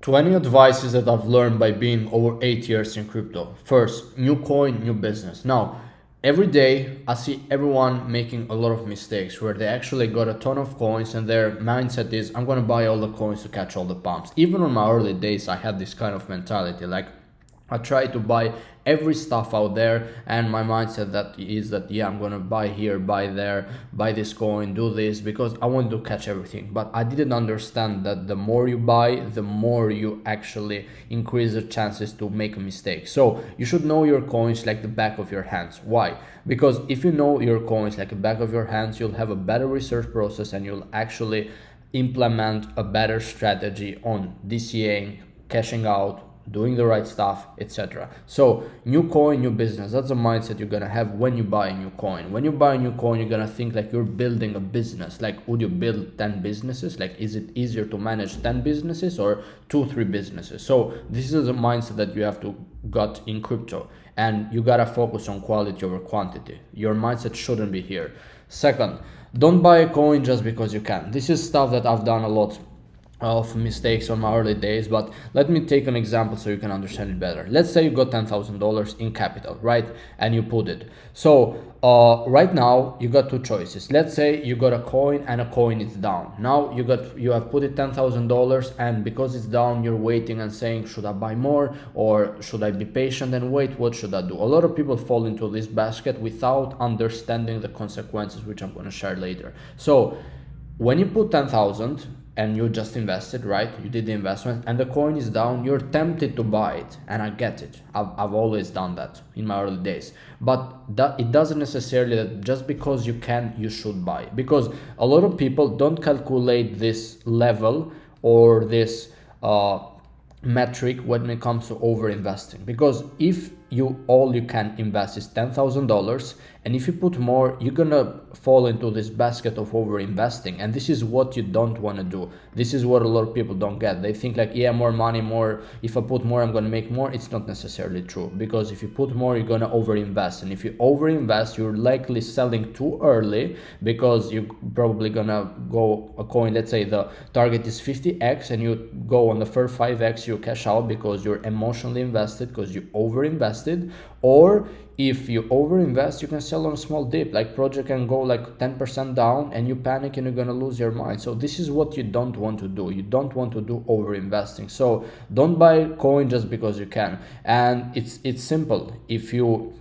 20 advices that I've learned by being over 8 years in crypto. First, new coin, new business. Now, every day I see everyone making a lot of mistakes where they actually got a ton of coins and their mindset is, I'm gonna buy all the coins to catch all the pumps. Even on my early days, I had this kind of mentality. Like, I try to buy every stuff out there, and my mindset that is that yeah, I'm gonna buy here, buy there, buy this coin, do this because I want to catch everything. But I didn't understand that the more you buy, the more you actually increase the chances to make a mistake. So you should know your coins like the back of your hands. Why? Because if you know your coins like the back of your hands, you'll have a better research process and you'll actually implement a better strategy on DCAing, cashing out, doing the right stuff, etc. So new coin, new business. That's the mindset you're gonna have when you buy a new coin. When you buy a new coin, you're gonna think like you're building a business. Like, would you build 10 businesses? Like, is it easier to manage 10 businesses or 2-3 businesses? So this is a mindset that you have to got in crypto, and you gotta focus on quality over quantity. Your mindset shouldn't be here. Second, don't buy a coin just because you can. This is stuff that I've done a lot of mistakes on my early days, but let me take an example so you can understand it better. Let's say you got $10,000 in capital, right? And you put it. So right now you got two choices. Let's say you got a coin and a coin is down. Now you have put it $10,000, and because it's down, you're waiting and saying, should I buy more or should I be patient and wait? What should I do? A lot of people fall into this basket without understanding the consequences, which I'm going to share later. So when you put 10,000 and you just invested, right? You did the investment and the coin is down, you're tempted to buy it, and I get it. I've always done that in my early days, but that it doesn't necessarily that just because you can, you should buy, because a lot of people don't calculate this level or this metric when it comes to over investing. Because if all you can invest is $10,000, and if you put more, you're gonna fall into this basket of over investing, and this is what you don't want to do. This is what a lot of people don't get. They think like, yeah, more money, more, if I put more I'm gonna make more. It's not necessarily true, because if you put more, you're gonna over invest, and if you over invest, you're likely selling too early, because you're probably gonna go a coin, let's say the target is 50x, and you go on the first 5x, you cash out because you're emotionally invested, because you over invested. Or if you over invest, you can sell on a small dip, like project can go like 10% down and you panic and you're gonna lose your mind. So this is what you don't want to do. You don't want to do over investing. So don't buy coin just because you can. And it's simple. If you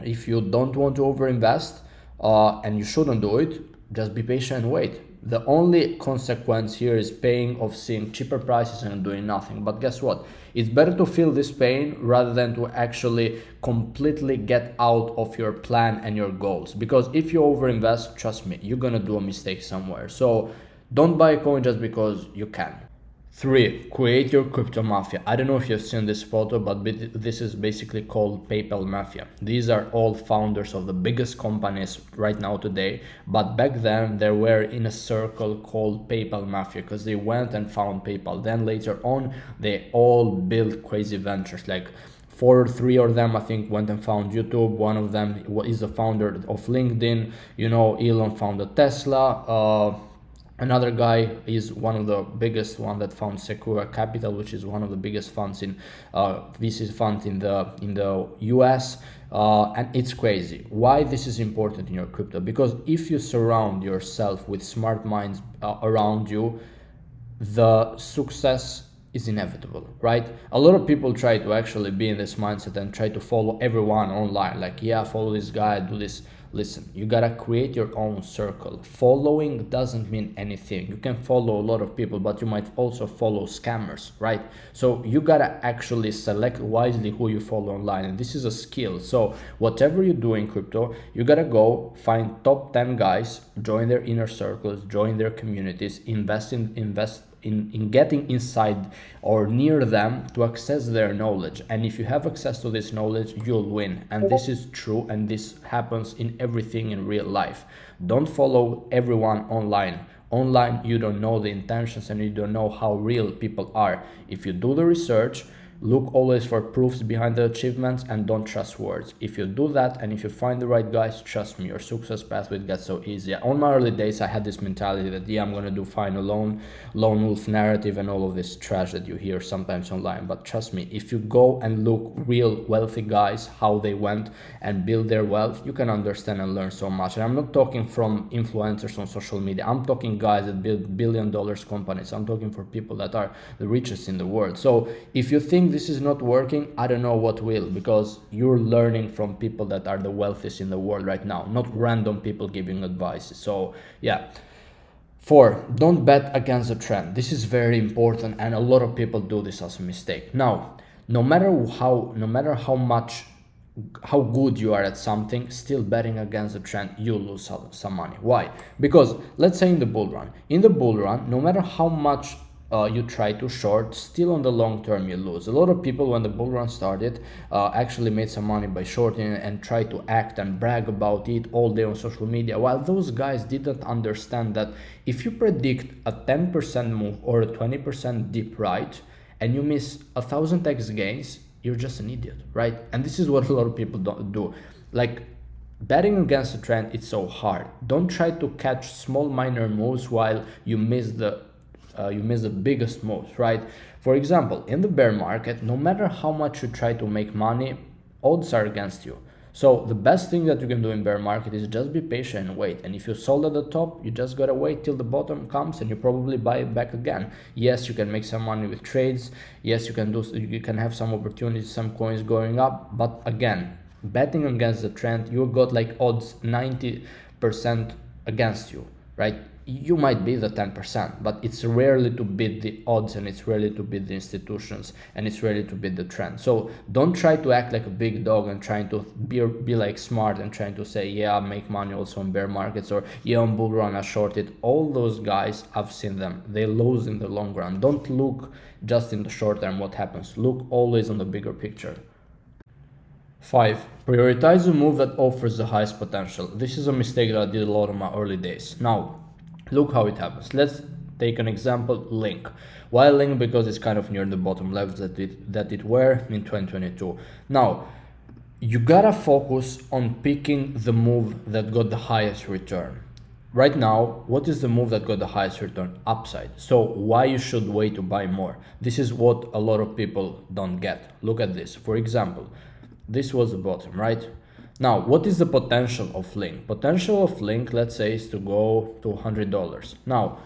don't want to over invest, and you shouldn't do it, just be patient and wait. The only consequence here is pain of seeing cheaper prices and doing nothing. But guess what? It's better to feel this pain rather than to actually completely get out of your plan and your goals. Because if you overinvest, trust me, you're gonna do a mistake somewhere. So don't buy a coin just because you can. 3. Create your crypto mafia. I don't know if you've seen this photo, but this is basically called PayPal Mafia. These are all founders of the biggest companies right now today, but back then they were in a circle called PayPal Mafia because they went and found PayPal. Then later on, they all built crazy ventures. Like 3 of them, I think, went and found YouTube. One of them is the founder of LinkedIn. You know, Elon founded Tesla. Another guy is one of the biggest one that found Secura Capital, which is one of the biggest funds in VC fund in the US, and it's crazy. Why this is important in your crypto? Because if you surround yourself with smart minds around you, the success is inevitable, right? A lot of people try to actually be in this mindset and try to follow everyone online. Like, yeah, follow this guy, do this. Listen, you gotta create your own circle. Following doesn't mean anything. You can follow a lot of people, but you might also follow scammers, right? So you gotta actually select wisely who you follow online, and this is a skill. So whatever you do in crypto, you gotta go find top 10 guys, join their inner circles, join their communities, invest in getting inside or near them to access their knowledge. And if you have access to this knowledge, you'll win. And this is true, and this happens in everything in real life. Don't follow everyone online. Online, you don't know the intentions and you don't know how real people are. If you do the research, Look always for proofs behind the achievements and don't trust words. If you do that and if you find the right guys, trust me, your success path will get so easy. On my early days, I had this mentality that, yeah, I'm gonna do fine alone, lone wolf narrative and all of this trash that you hear sometimes online. But trust me, if you go and look real wealthy guys, how they went and build their wealth, you can understand and learn so much. And I'm not talking from influencers on social media. I'm talking guys that build $1 billion companies. I'm talking for people that are the richest in the world. So if you think this is not working, I don't know what will, because you're learning from people that are the wealthiest in the world right now, not random people giving advice. So yeah. 4, don't bet against the trend. This is very important, and a lot of people do this as a mistake. Now, no matter how good you are at something, still betting against the trend, you lose some money. Why? Because let's say in the bull run, no matter how much you try to short, still on the long term you lose. A lot of people, when the bull run started, actually made some money by shorting and try to act and brag about it all day on social media, while those guys didn't understand that if you predict a 10% move or a 20% dip right and you miss 1000x gains, you're just an idiot, right? And this is what a lot of people don't do. Like, betting against the trend, it's so hard. Don't try to catch small minor moves while you miss the biggest moves, right? For example, in the bear market, no matter how much you try to make money, odds are against you. So the best thing that you can do in bear market is just be patient and wait. And if you sold at the top, you just gotta wait till the bottom comes and you probably buy it back again. Yes, you can make some money with trades. Yes, you can have some opportunities, some coins going up. But again, betting against the trend, you got like odds 90% against you, right? You might be the 10%, but it's rarely to beat the odds, and it's rarely to beat the institutions, and it's rarely to beat the trend. So don't try to act like a big dog and trying to be like smart and trying to say, yeah, I make money also on bear markets, or yeah, on bull run I shorted. All those guys, I've seen them, they lose in the long run. Don't look just in the short term what happens. Look always on the bigger picture. 5. Prioritize the move that offers the highest potential. This is a mistake that I did a lot in my early days. Now, look how it happens. Let's take an example, Link. Why Link? Because it's kind of near the bottom levels that it were in 2022. Now, you gotta focus on picking the move that got the highest return. Right now, what is the move that got the highest return? Upside. So why you should wait to buy more? This is what a lot of people don't get. Look at this. For example, this was the bottom, right? Now, what is the potential of Link? Potential of Link, let's say, is to go to $100. Now,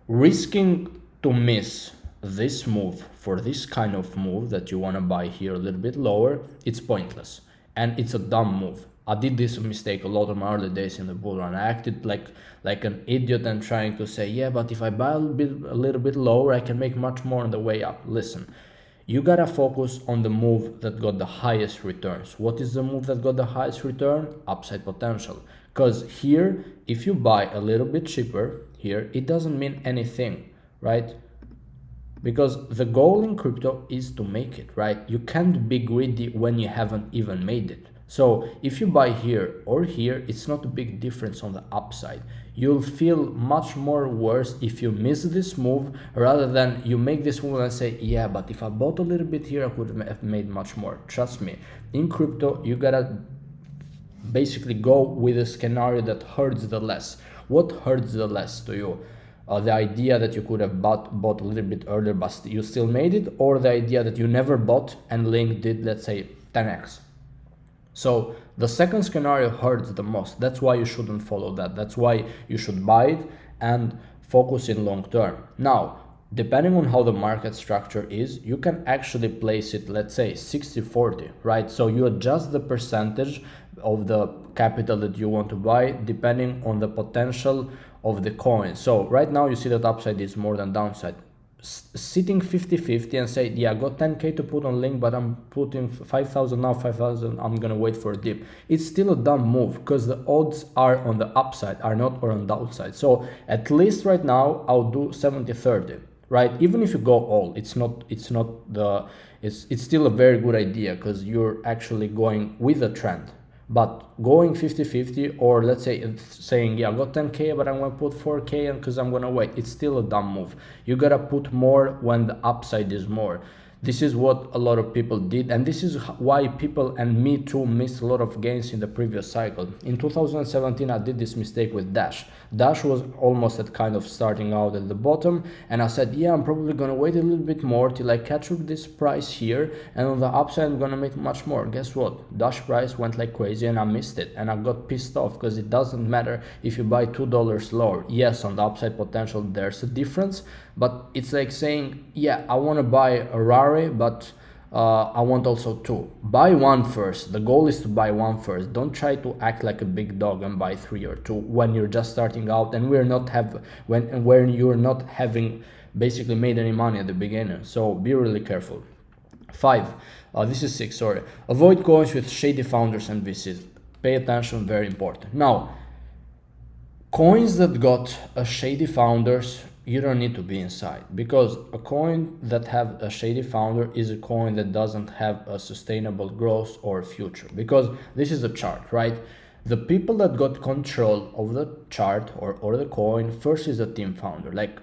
risking to miss this move for this kind of move that you want to buy here a little bit lower, it's pointless. And it's a dumb move. I did this mistake a lot of my early days in the bull run. I acted like an idiot and trying to say, yeah, but if I buy a little bit lower, I can make much more on the way up. Listen. You gotta focus on the move that got the highest returns. What is the move that got the highest return? Upside potential. Because here, if you buy a little bit cheaper here, it doesn't mean anything, right? Because the goal in crypto is to make it, right? You can't be greedy when you haven't even made it. So if you buy here or here, it's not a big difference on the upside. You'll feel much more worse if you miss this move rather than you make this move and say, yeah, but if I bought a little bit here, I could have made much more. Trust me, in crypto, you gotta basically go with a scenario that hurts the less. What hurts the less to you? The idea that you could have bought a little bit earlier, but you still made it, or the idea that you never bought and Link did, let's say, 10x. So the second scenario hurts the most. That's why you shouldn't follow that. That's why you should buy it and focus in long term. Now, depending on how the market structure is, you can actually place it, let's say 60-40, right? So you adjust the percentage of the capital that you want to buy depending on the potential of the coin. So right now you see that upside is more than downside. Sitting 50-50 and say, yeah, I got 10k to put on Link, but I'm putting 5,000 now, 5,000, I'm gonna wait for a dip. It's still a dumb move because the odds are on the upside, are not on the downside. So at least right now, I'll do 70-30, right? Even if you go all, it's still a very good idea because you're actually going with a trend. But going 50-50, or let's say saying, yeah, I got 10k, but I'm gonna put 4k because I'm gonna wait, it's still a dumb move. You gotta put more when the upside is more. This is what a lot of people did, and this is why people and me too missed a lot of gains in the previous cycle. In 2017 I did this mistake with Dash. Dash was almost at kind of starting out at the bottom, and I said, yeah, I'm probably gonna wait a little bit more till I catch up this price here, and on the upside I'm gonna make much more. Guess what? Dash price went like crazy and I missed it, and I got pissed off because it doesn't matter if you buy $2 lower. Yes, on the upside potential there's a difference, but it's like saying, yeah, I want to buy a Rari, but I want also two. Buy one first. The goal is to buy one first. Don't try to act like a big dog and buy three or two when you're just starting out and when you're not having basically made any money at the beginning. So be really careful. 5. This is 6. Sorry. Avoid coins with shady founders and VCs. Pay attention. Very important. Now, coins that got a shady founders, you don't need to be inside, because a coin that have a shady founder is a coin that doesn't have a sustainable growth or future, because this is a chart, right? The people that got control of the chart or the coin first is a team founder. Like,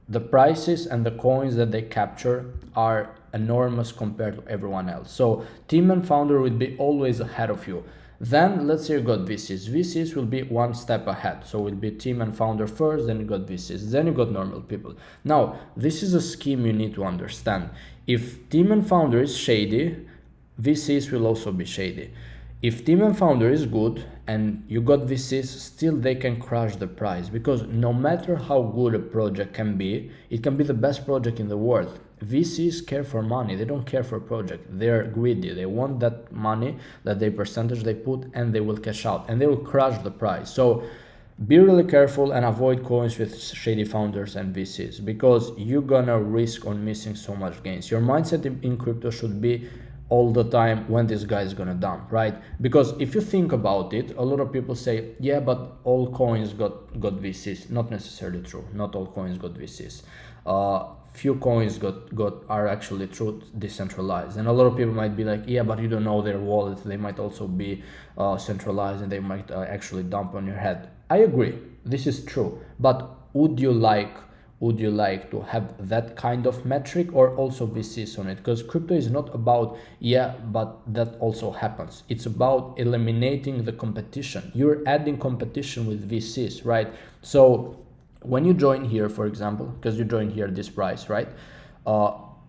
the prices and the coins that they capture are enormous compared to everyone else. So team and founder will be always ahead of you. Then let's say you got VCs. VCs will be one step ahead. So it will be team and founder first, then you got VCs, then you got normal people. Now, this is a scheme you need to understand. If team and founder is shady, VCs will also be shady. If team and founder is good and you got VCs, still they can crush the price, because no matter how good a project can be, it can be the best project in the world. VCs care for money, they don't care for a project. They're greedy, they want that money, that they percentage they put, and they will cash out and they will crush the price. So be really careful and avoid coins with shady founders and VCs, because you're gonna risk on missing so much gains. Your mindset in crypto should be all the time when this guy is gonna dump, right? Because if you think about it, a lot of people say, yeah, but all coins got VCs. Not necessarily true. Not all coins got VCs. Few coins are actually true decentralized, and a lot of people might be like, yeah, but you don't know their wallet, they might also be centralized and they might actually dump on your head. I agree, this is true, but would you like to have that kind of metric or also VCs on it? Because crypto is not about, yeah, but that also happens. It's about eliminating the competition. You're adding competition with VCs, right? So when you join here, for example, because you join here this price, right?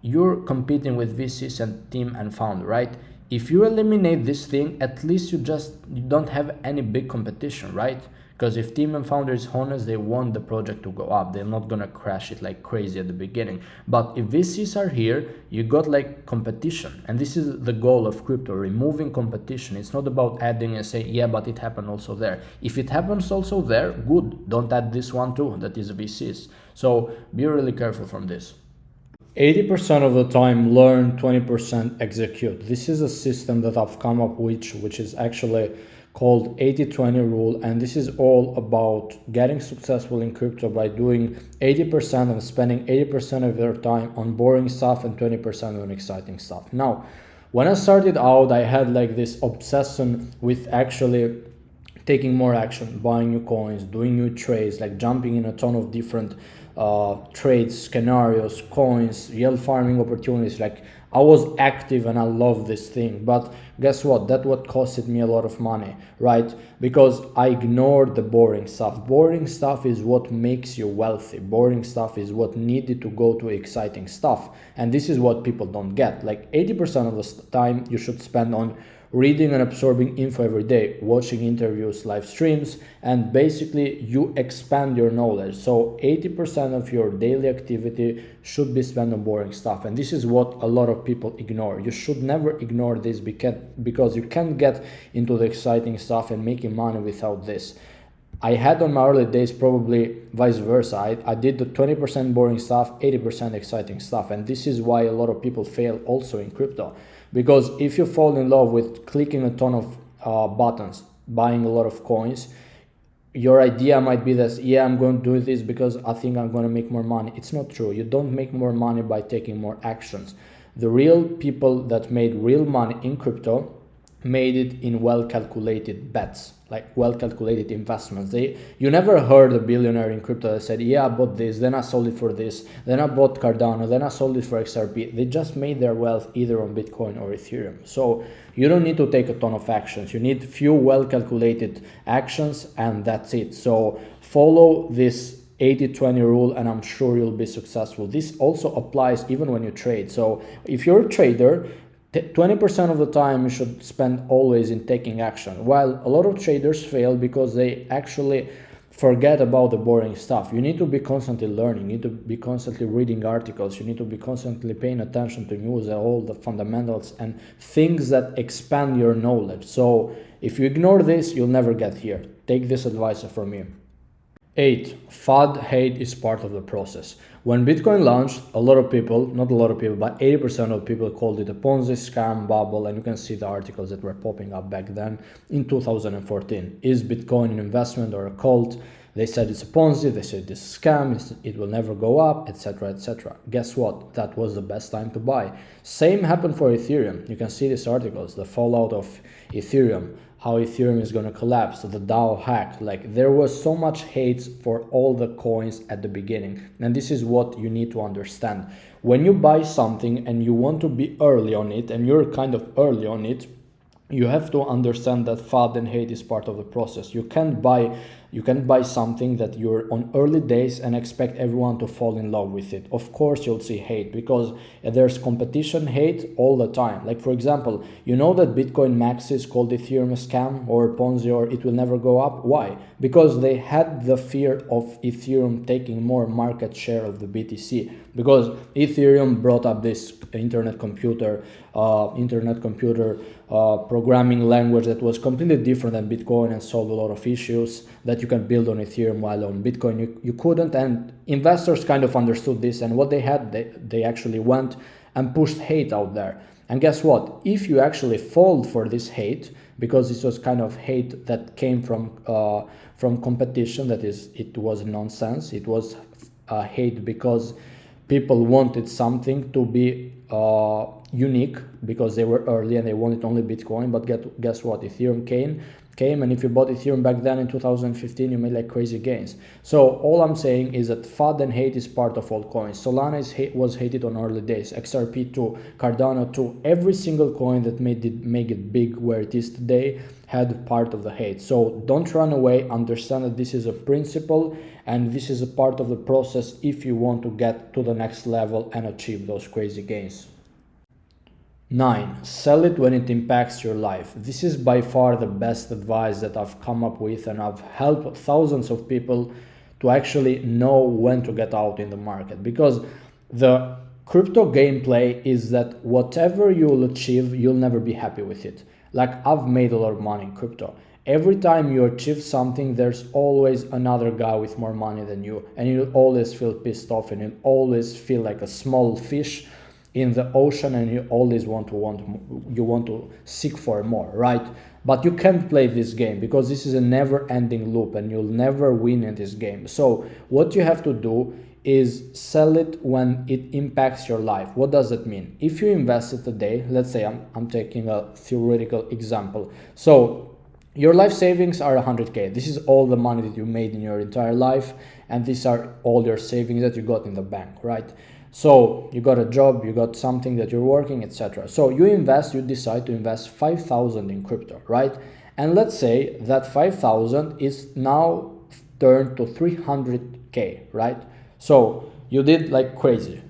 You're competing with VCs and team and founder, right? If you eliminate this thing, at least you don't have any big competition, right? Because if team and founder is honest, they want the project to go up. They're not gonna crash it like crazy at the beginning. But if VCs are here, you got like competition. And this is the goal of crypto, removing competition. It's not about adding and saying, yeah, but it happened also there. If it happens also there, good. Don't add this one too, that is VCs. So be really careful from this. 80% of the time learn, 20% execute. This is a system that I've come up with, which is actually called 80-20 rule, and this is all about getting successful in crypto by doing 80% and spending 80% of your time on boring stuff and 20% on exciting stuff. Now, when I started out, I had like this obsession with actually taking more action, buying new coins, doing new trades, like jumping in a ton of different trades, scenarios, coins, yield farming opportunities. Like, I was active and I love this thing, but guess what? That what costed me a lot of money, right? Because I ignored the boring stuff. Boring stuff is what makes you wealthy. Boring stuff is what needed to go to exciting stuff. And this is what people don't get. Like 80% of the time you should spend on reading and absorbing info every day, watching interviews, live streams, and basically you expand your knowledge. So 80% of your daily activity should be spent on boring stuff. And this is what a lot of people ignore. You should never ignore this because you can't get into the exciting stuff and making money without this. I had on my early days probably vice versa. I did the 20% boring stuff, 80% exciting stuff. And this is why a lot of people fail also in crypto. Because if you fall in love with clicking a ton of buttons, buying a lot of coins, your idea might be that, yeah, I'm going to do this because I think I'm going to make more money. It's not true. You don't make more money by taking more actions. The real people that made real money in crypto made it in well-calculated bets, like well-calculated investments. You never heard a billionaire in crypto that said, yeah, I bought this, then I sold it for this, then I bought Cardano, then I sold it for XRP. They just made their wealth either on Bitcoin or Ethereum. So you don't need to take a ton of actions. You need few well-calculated actions, and that's it. So follow this 80-20 rule, and I'm sure you'll be successful. This also applies even when you trade. So if you're a trader, 20% of the time you should spend always in taking action, while a lot of traders fail because they actually forget about the boring stuff. You need to be constantly learning, you need to be constantly reading articles, you need to be constantly paying attention to news and all the fundamentals and things that expand your knowledge. So if you ignore this, you'll never get here. Take this advice from me. 8. FUD hate is part of the process. When Bitcoin launched, a lot of people, not a lot of people, but 80% of people called it a Ponzi scam bubble, and you can see the articles that were popping up back then in 2014. Is Bitcoin an investment or a cult? They said it's a Ponzi, they said it's a scam, it will never go up, etc, etc. Guess what? That was the best time to buy. Same happened for Ethereum. You can see these articles, the fallout of Ethereum, how Ethereum is going to collapse, the DAO hack. Like, there was so much hate for all the coins at the beginning. And this is what you need to understand. When you buy something and you want to be early on it, and you're kind of early on it, you have to understand that FUD and hate is part of the process. You can't buy something that you're on early days and expect everyone to fall in love with it. Of course you'll see hate, because there's competition hate all the time. Like, for example, you know that Bitcoin maxis called Ethereum a scam or Ponzi or it will never go up. Why? Because they had the fear of Ethereum taking more market share of the BTC, because Ethereum brought up this internet computer programming language that was completely different than Bitcoin and solved a lot of issues that you can build on Ethereum, while on Bitcoin you couldn't. And investors kind of understood this, and what they had, they actually went and pushed hate out there. And guess what? If you actually fall for this hate, because this was kind of hate that came from competition, that is, it was nonsense. It was hate because people wanted something to be unique, because they were early and they wanted only Bitcoin. But guess what? Ethereum came, and if you bought Ethereum back then in 2015, you made like crazy gains. So all I'm saying is that FUD and hate is part of all coins. Solana was hated on early days, XRP too, Cardano too. Every single coin that make it big where it is today had part of the hate. So don't run away. Understand that this is a principle and this is a part of the process if you want to get to the next level and achieve those crazy gains. 9. Sell it when it impacts your life. This is by far the best advice that I've come up with, and I've helped thousands of people to actually know when to get out in the market, because the crypto gameplay is that whatever you'll achieve, you'll never be happy with it. Like, I've made a lot of money in crypto. Every time you achieve something, there's always another guy with more money than you, and you'll always feel pissed off, and you'll always feel like a small fish in the ocean, and you always want to seek for more, right? But you can't play this game, because this is a never-ending loop and you'll never win in this game. So what you have to do is sell it when it impacts your life. What does that mean? If you invest it today, let's say I'm taking a theoretical example. So your life savings are 100K. This is all the money that you made in your entire life, and these are all your savings that you got in the bank, right? So you got a job, you got something that you're working, etc. So you decide to invest 5,000 in crypto, right? And let's say that 5,000 is now turned to 300K, right? So you did like crazy.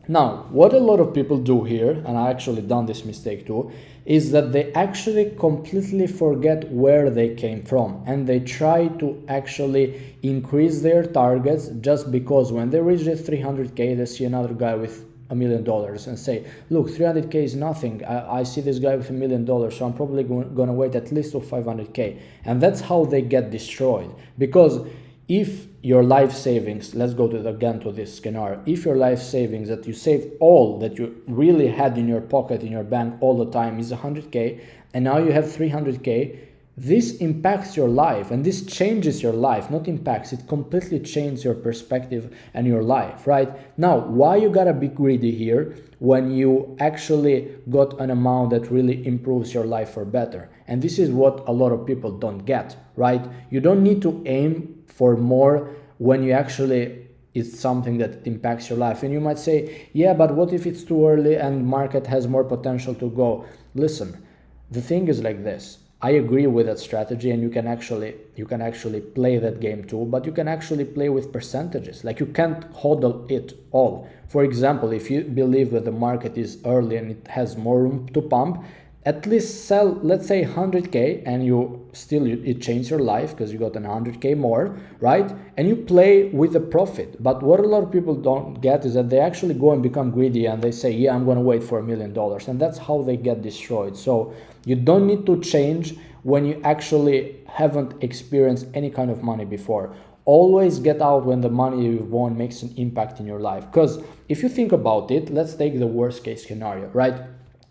Now, what a lot of people do here, and I actually done this mistake too, is that they actually completely forget where they came from, and they try to actually increase their targets just because when they reach the 300K, they see another guy with $1 million and say, look, 300K is nothing. I see this guy with $1 million, so I'm probably gonna wait at least to 500K. And that's how they get destroyed, because if your life savings, let's go again to this scenario, if your life savings that you saved all that you really had in your pocket, in your bank all the time is 100K, and now you have 300K, this impacts your life and this changes your life, not impacts, it completely changes your perspective and your life, right? Now, why you gotta be greedy here when you actually got an amount that really improves your life for better? And this is what a lot of people don't get, right? You don't need to aim for more when you actually it's something that impacts your life. And you might say, yeah, but what if it's too early and market has more potential to go? Listen, the thing is like this. I agree with that strategy, and you can actually play that game too, but you can actually play with percentages. Like, you can't hodl it all. For example, if you believe that the market is early and it has more room to pump, at least sell, let's say 100k, and it changed your life because you got an 100k more, right? And you play with the profit. But what a lot of people don't get is that they actually go and become greedy and they say, yeah, I'm going to wait for $1 million, and that's how they get destroyed. So you don't need to change when you actually haven't experienced any kind of money before. Always get out when the money you've won makes an impact in your life. Because if you think about it, let's take the worst case scenario, right?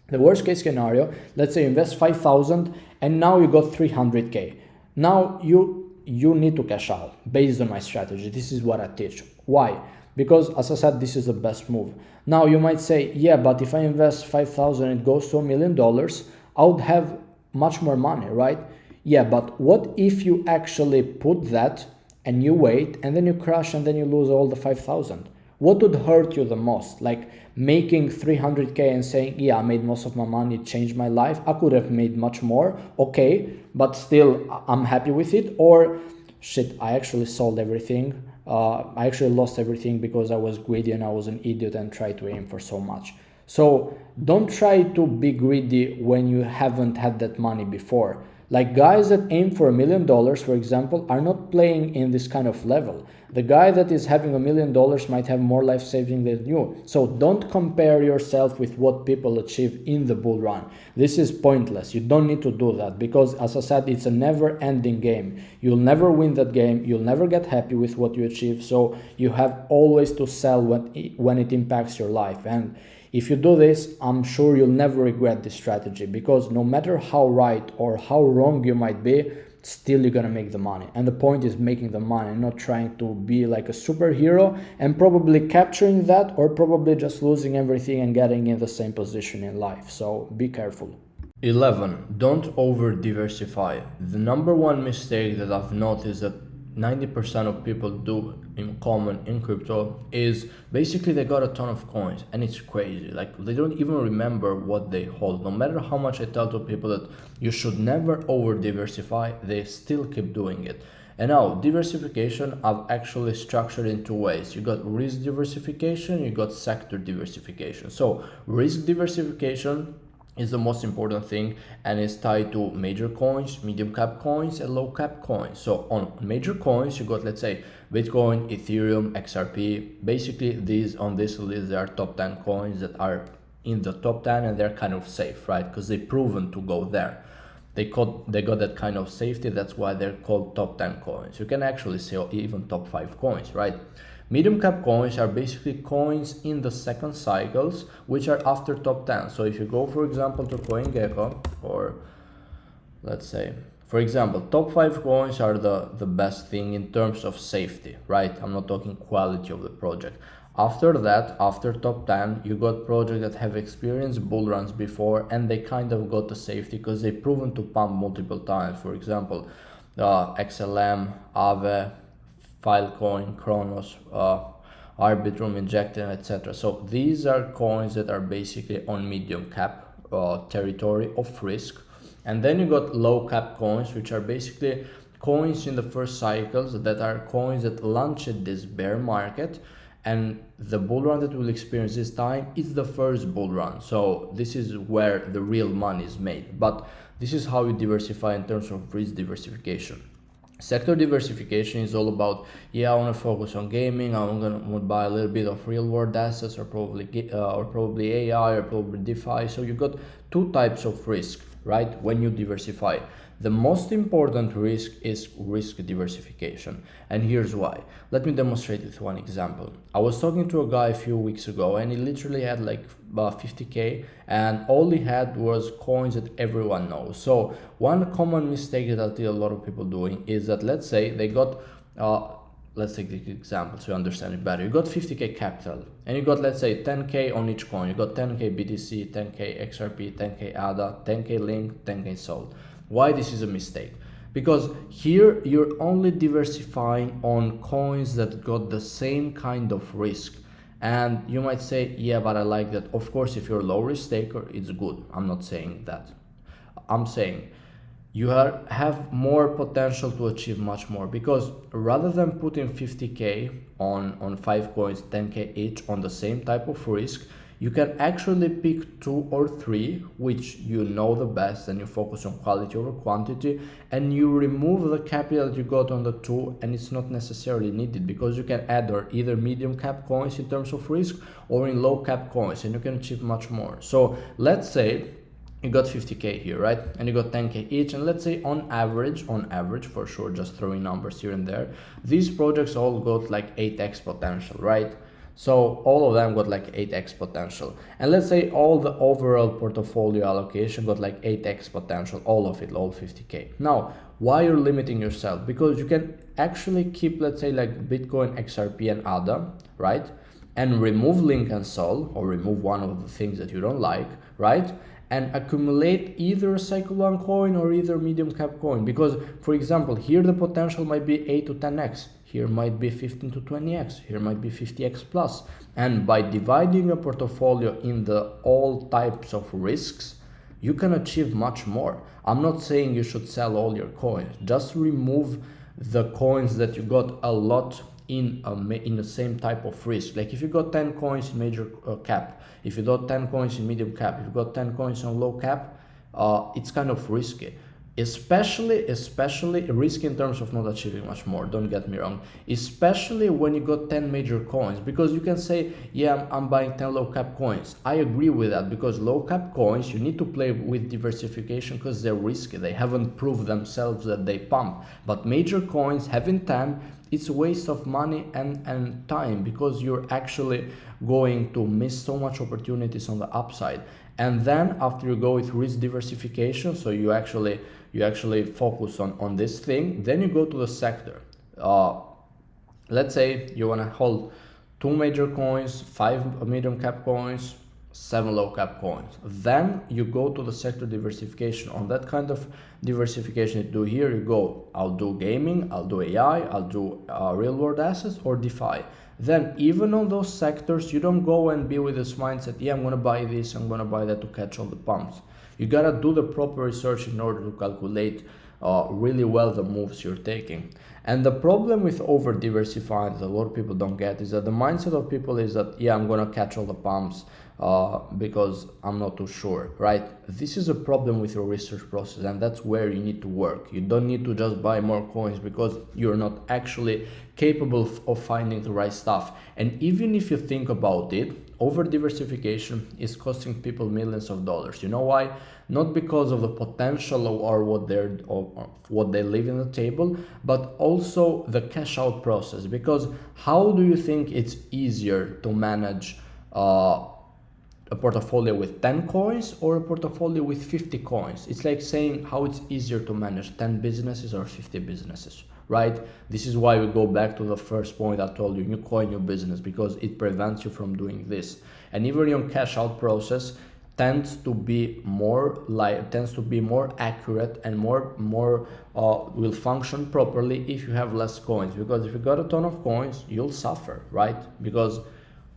The worst case scenario, let's say you invest 5,000 and now you got 300k. Now you need to cash out based on my strategy. This is what I teach. Why? Because as I said, this is the best move. Now you might say, yeah, but if I invest 5,000 and it goes to $1 million, I would have much more money, right? Yeah, but what if you actually put that and you wait and then you crash and then you lose all the 5,000? What would hurt you the most? Like making 300k and saying, yeah, I made most of my money, it changed my life. I could have made much more. Okay, but still I'm happy with it. Or shit, I actually sold everything. I actually lost everything because I was greedy and I was an idiot and tried to aim for so much. So don't try to be greedy when you haven't had that money before. Like guys that aim for $1 million, for example, are not playing in this kind of level. The guy that is having $1 million might have more life saving than you. So don't compare yourself with what people achieve in the bull run. This is pointless. You don't need to do that because, as I said, it's a never ending game. You'll never win that game. You'll never get happy with what you achieve. So you have always to sell when it impacts your life. And if you do this, I'm sure you'll never regret this strategy, because no matter how right or how wrong you might be, still you're gonna make the money. And the point is making the money, not trying to be like a superhero and probably capturing that, or probably just losing everything and getting in the same position in life. So be careful. 11. Don't over diversify. The number one mistake that I've noticed that 90% of people do in common in crypto is basically they got a ton of coins, and it's crazy. Like, they don't even remember what they hold. No matter how much I tell to people that you should never over diversify, they still keep doing it. And now diversification I've actually structured in two ways. You got risk diversification, you got sector diversification. So risk diversification is the most important thing, and is tied to major coins, medium cap coins, and low cap coins. So on major coins, you got, let's say, Bitcoin, Ethereum, XRP. Basically, these on this list, there are top 10 coins that are in the top 10, and they're kind of safe, right? Because they've proven to go there. They got that kind of safety. That's why they're called top 10 coins. You can actually say even top 5 coins, right? Medium cap coins are basically coins in the second cycles, which are after top 10. So if you go, for example, to CoinGecko, or let's say, for example, top 5 coins are the best thing in terms of safety, right? I'm not talking quality of the project. After that, after top 10, you got projects that have experienced bull runs before, and they kind of got the safety because they've proven to pump multiple times. For example, XLM, Aave, Filecoin, Kronos, Arbitrum, Injector, etc. So these are coins that are basically on medium cap territory of risk. And then you got low cap coins, which are basically coins in the first cycles, that are coins that launched this bear market, and the bull run that we'll experience this time is the first bull run. So this is where the real money is made. But this is how you diversify in terms of risk diversification. Sector diversification is all about, yeah, I want to focus on gaming, I'm gonna buy a little bit of real world assets, or probably AI, or probably DeFi. So you got two types of risk. right? When you diversify, the most important risk is risk diversification. And here's why. Let me demonstrate with one example. I was talking to a guy a few weeks ago and he literally had like 50k, and all he had was coins that everyone knows. So one common mistake that I see a lot of people doing is that, let's say they got let's take the example so you understand it better. You got 50k capital and you got, let's say, 10k on each coin. You got 10k BTC, 10k XRP, 10k ADA, 10k Link, 10k Sol. Why this is a mistake? Because here you're only diversifying on coins that got the same kind of risk. And you might say, yeah, but I like that. Of course, if you're a low risk taker, it's good. I'm not saying that. I'm saying you have more potential to achieve much more, because rather than putting 50k on 5 coins, 10k each on the same type of risk, you can actually pick 2 or 3 which you know the best, and you focus on quality over quantity, and you remove the capital that you got on the 2, and it's not necessarily needed, because you can add or either medium cap coins in terms of risk or in low cap coins, and you can achieve much more. So let's say you got 50k here, right? And you got 10k each, and let's say on average for sure, just throwing numbers here and there, these projects all got like 8x potential, right? So all of them got like 8x potential, and let's say all the overall portfolio allocation got like 8x potential, all of it, all 50k. Now, why you're limiting yourself? Because you can actually keep, let's say, like Bitcoin, XRP and ADA, right? And remove Link and Sol, or remove one of the things that you don't like, right? And accumulate either a cycle 1 coin or either medium cap coin. Because, for example, here the potential might be 8 to 10x, here might be 15 to 20x, here might be 50x plus. And by dividing a portfolio in the all types of risks, you can achieve much more. I'm not saying you should sell all your coins, just remove the coins that you got a lot in the same type of risk. Like if you got 10 coins in major cap, if you got 10 coins in medium cap, if you got 10 coins on low cap, it's kind of risky. Especially risky in terms of not achieving much more, don't get me wrong, especially when you got 10 major coins, because you can say, yeah, I'm buying 10 low cap coins. I agree with that, because low cap coins, you need to play with diversification because they're risky, they haven't proved themselves that they pump. But major coins, having 10, it's a waste of money and time, because you're actually going to miss so much opportunities on the upside. And then after you go with risk diversification, so you actually focus on this thing, then you go to the sector. Let's say you want to hold 2 major coins, 5 medium cap coins, 7 low cap coins. Then you go to the sector diversification. On that kind of diversification you do here, you go, I'll do gaming, I'll do AI, I'll do real world assets or DeFi. Then even on those sectors, you don't go and be with this mindset, yeah, I'm gonna buy this, I'm gonna buy that to catch all the pumps. You gotta do the proper research in order to calculate really well the moves you're taking. And the problem with over diversifying that a lot of people don't get is that the mindset of people is that, yeah, I'm gonna catch all the pumps because I'm not too sure, right? This is a problem with your research process, and that's where you need to work. You don't need to just buy more coins because you're not actually capable of finding the right stuff. And even if you think about it, over diversification is costing people millions of dollars. You know why? Not because of the potential or what they leave in the table, but also the cash out process. Because how do you think it's easier to manage a portfolio with 10 coins or a portfolio with 50 coins? It's like saying how it's easier to manage 10 businesses or 50 businesses, right? This is why we go back to the first point I told you, new coin, new business, because it prevents you from doing this. And even your cash out process tends to be more accurate and more will function properly if you have less coins. Because if you got a ton of coins, you'll suffer, right? Because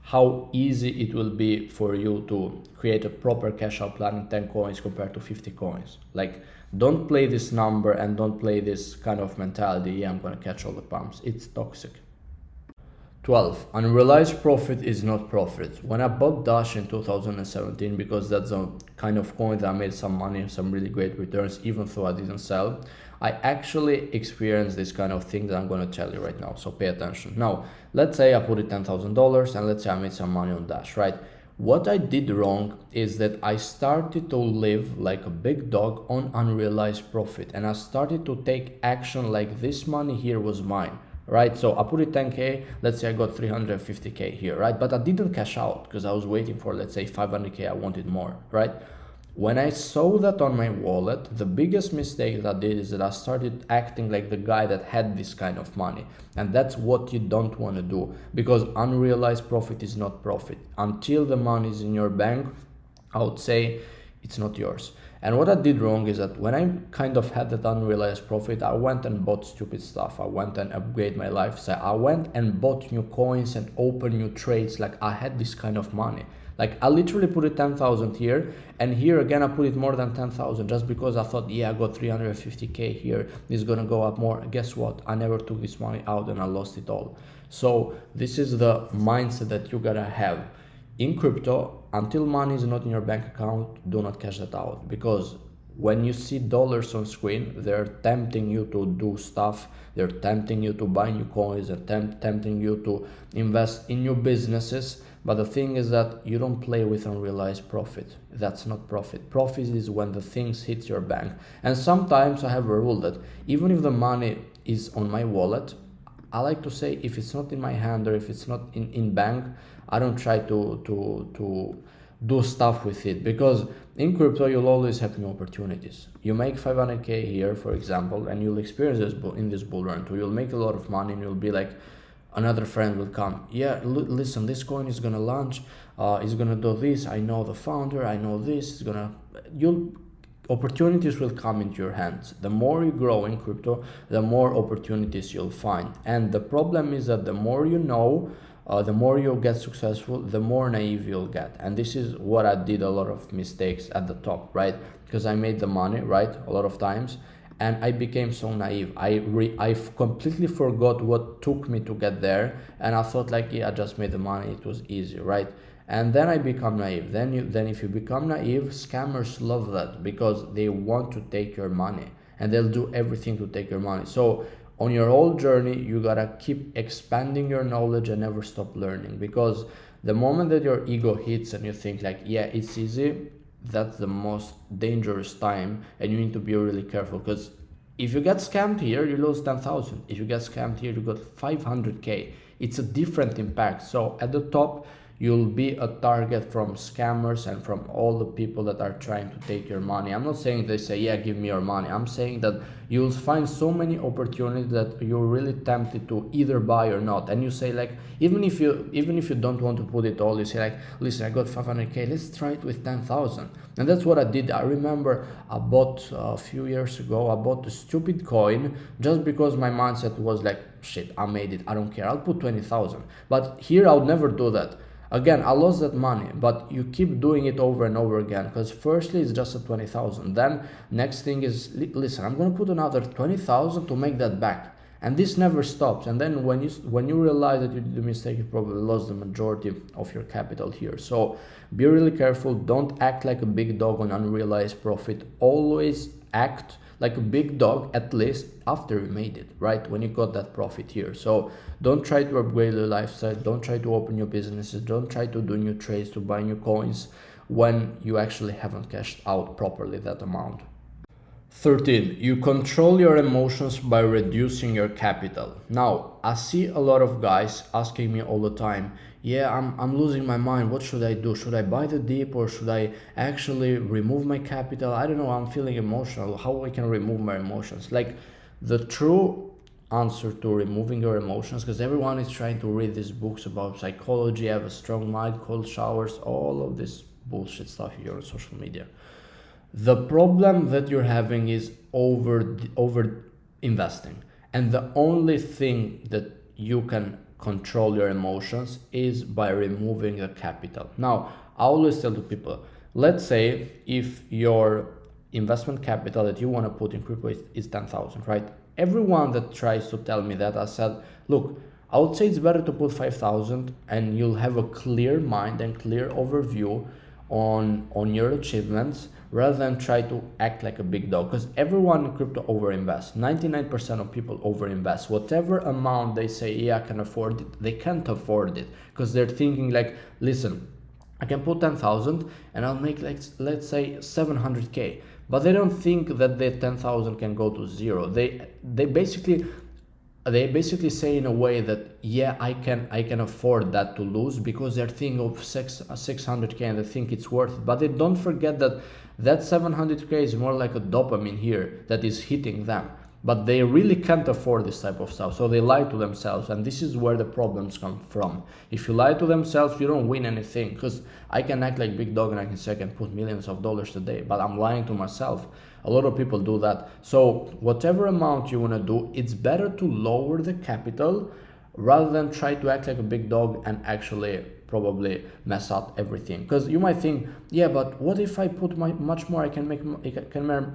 how easy it will be for you to create a proper cash out plan in 10 coins compared to 50 coins. Like, don't play this number and don't play this kind of mentality, yeah, I'm gonna catch all the pumps. It's toxic. 12. Unrealized profit is not profit. When I bought Dash in 2017, because that's a kind of coin that I made some money, some really great returns, even though I didn't sell, I actually experienced this kind of thing that I'm going to tell you right now, so pay attention. Now, let's say I put in $10,000 and let's say I made some money on Dash, right? What I did wrong is that I started to live like a big dog on unrealized profit, and I started to take action like this money here was mine, right? So I put it 10k, let's say I got 350k here, right? But I didn't cash out because I was waiting for, let's say, 500k. I wanted more, right? When I saw that on my wallet, the biggest mistake that I did is that I started acting like the guy that had this kind of money. And that's what you don't want to do, because unrealized profit is not profit. Until the money is in your bank, I would say it's not yours. And what I did wrong is that when I kind of had that unrealized profit, I went and bought stupid stuff. I went and upgrade my lifestyle. I went and bought new coins and opened new trades. Like, I had this kind of money. Like, I literally put it 10,000 here, and here again I put it more than 10,000 just because I thought, yeah, I got 350k here, this is gonna go up more. Guess what? I never took this money out and I lost it all. So this is the mindset that you gotta have in crypto. Until money is not in your bank account, do not cash that out, because when you see dollars on screen, they're tempting you to do stuff. They're tempting you to buy new coins and tempting you to invest in new businesses. But the thing is that you don't play with unrealized profit. That's not profit. Profit is when the things hit your bank. And sometimes I have a rule that even if the money is on my wallet, I like to say, if it's not in my hand or if it's not in bank, I don't try to do stuff with it, because in crypto you'll always have new opportunities. You make 500k here, for example, and you'll experience this in this bull run too. You'll make a lot of money and you'll be like, another friend will come, yeah, listen, this coin is gonna launch, it's gonna do this, I know the founder, I know this, it's gonna, you'll, opportunities will come into your hands. The more you grow in crypto, the more opportunities you'll find. And the problem is that the more you know, the more you'll get successful, the more naive you'll get. And this is what I did a lot of mistakes at the top, right? Because I made the money, right, a lot of times, and I became so naive. I completely forgot what took me to get there, and I thought like, yeah, I just made the money, it was easy, right? And then I become naive. Then if you become naive, scammers love that, because they want to take your money and they'll do everything to take your money. So on your whole journey, you gotta keep expanding your knowledge and never stop learning, because the moment that your ego hits and you think like, yeah, it's easy, that's the most dangerous time, and you need to be really careful, because if you get scammed here, you lose 10,000. If you get scammed here, you got 500k. It's a different impact. So at the top, you'll be a target from scammers and from all the people that are trying to take your money. I'm not saying they say, yeah, give me your money. I'm saying that you'll find so many opportunities that you're really tempted to either buy or not. And you say like, even if you don't want to put it all, you say like, listen, I got 500k, let's try it with 10,000. And that's what I did. I remember I bought a few years ago, I bought a stupid coin just because my mindset was like, shit, I made it, I don't care, I'll put 20,000. But here I would never do that. Again, I lost that money, but you keep doing it over and over again, because firstly it's just a 20,000. Then next thing is, listen, I'm gonna put another 20,000 to make that back, and this never stops. And then when you realize that you did a mistake, you probably lost the majority of your capital here. So be really careful. Don't act like a big dog on unrealized profit. Always act like a big dog, at least after you made it, right? When you got that profit here. So don't try to upgrade your lifestyle. Don't try to open your businesses. Don't try to do new trades, to buy new coins when you actually haven't cashed out properly that amount. 13. You control your emotions by reducing your capital. Now, I see a lot of guys asking me all the time, yeah, I'm losing my mind. What should I do? Should I buy the dip, or should I actually remove my capital? I don't know. I'm feeling emotional. How I can remove my emotions? Like, the true answer to removing your emotions, because everyone is trying to read these books about psychology, have a strong mind, cold showers, all of this bullshit stuff you hear on social media. The problem that you're having is over investing, and the only thing that you can control your emotions is by removing the capital. Now, I always tell to people, let's say if your investment capital that you want to put in crypto is 10,000, right? Everyone that tries to tell me that, I said, look, I would say it's better to put 5,000, and you'll have a clear mind and clear overview on your achievements, rather than try to act like a big dog, because everyone in crypto overinvests. 99% of people overinvest. Whatever amount they say, yeah, I can afford it, they can't afford it, because they're thinking like, listen, I can put 10,000 and I'll make, like, let's say 700k. But they don't think that the 10,000 can go to zero. They basically say in a way that, yeah, I can afford that to lose, because they're thinking of 600k and they think it's worth it. But they don't forget that 700k is more like a dopamine here that is hitting them. But they really can't afford this type of stuff, so they lie to themselves, and this is where the problems come from. If you lie to themselves, you don't win anything, because I can act like big dog and I can say I can put millions of dollars today, but I'm lying to myself. A lot of people do that. So whatever amount you want to do, it's better to lower the capital rather than try to act like a big dog and actually probably mess up everything. Because you might think, yeah, but what if I put much more? I can make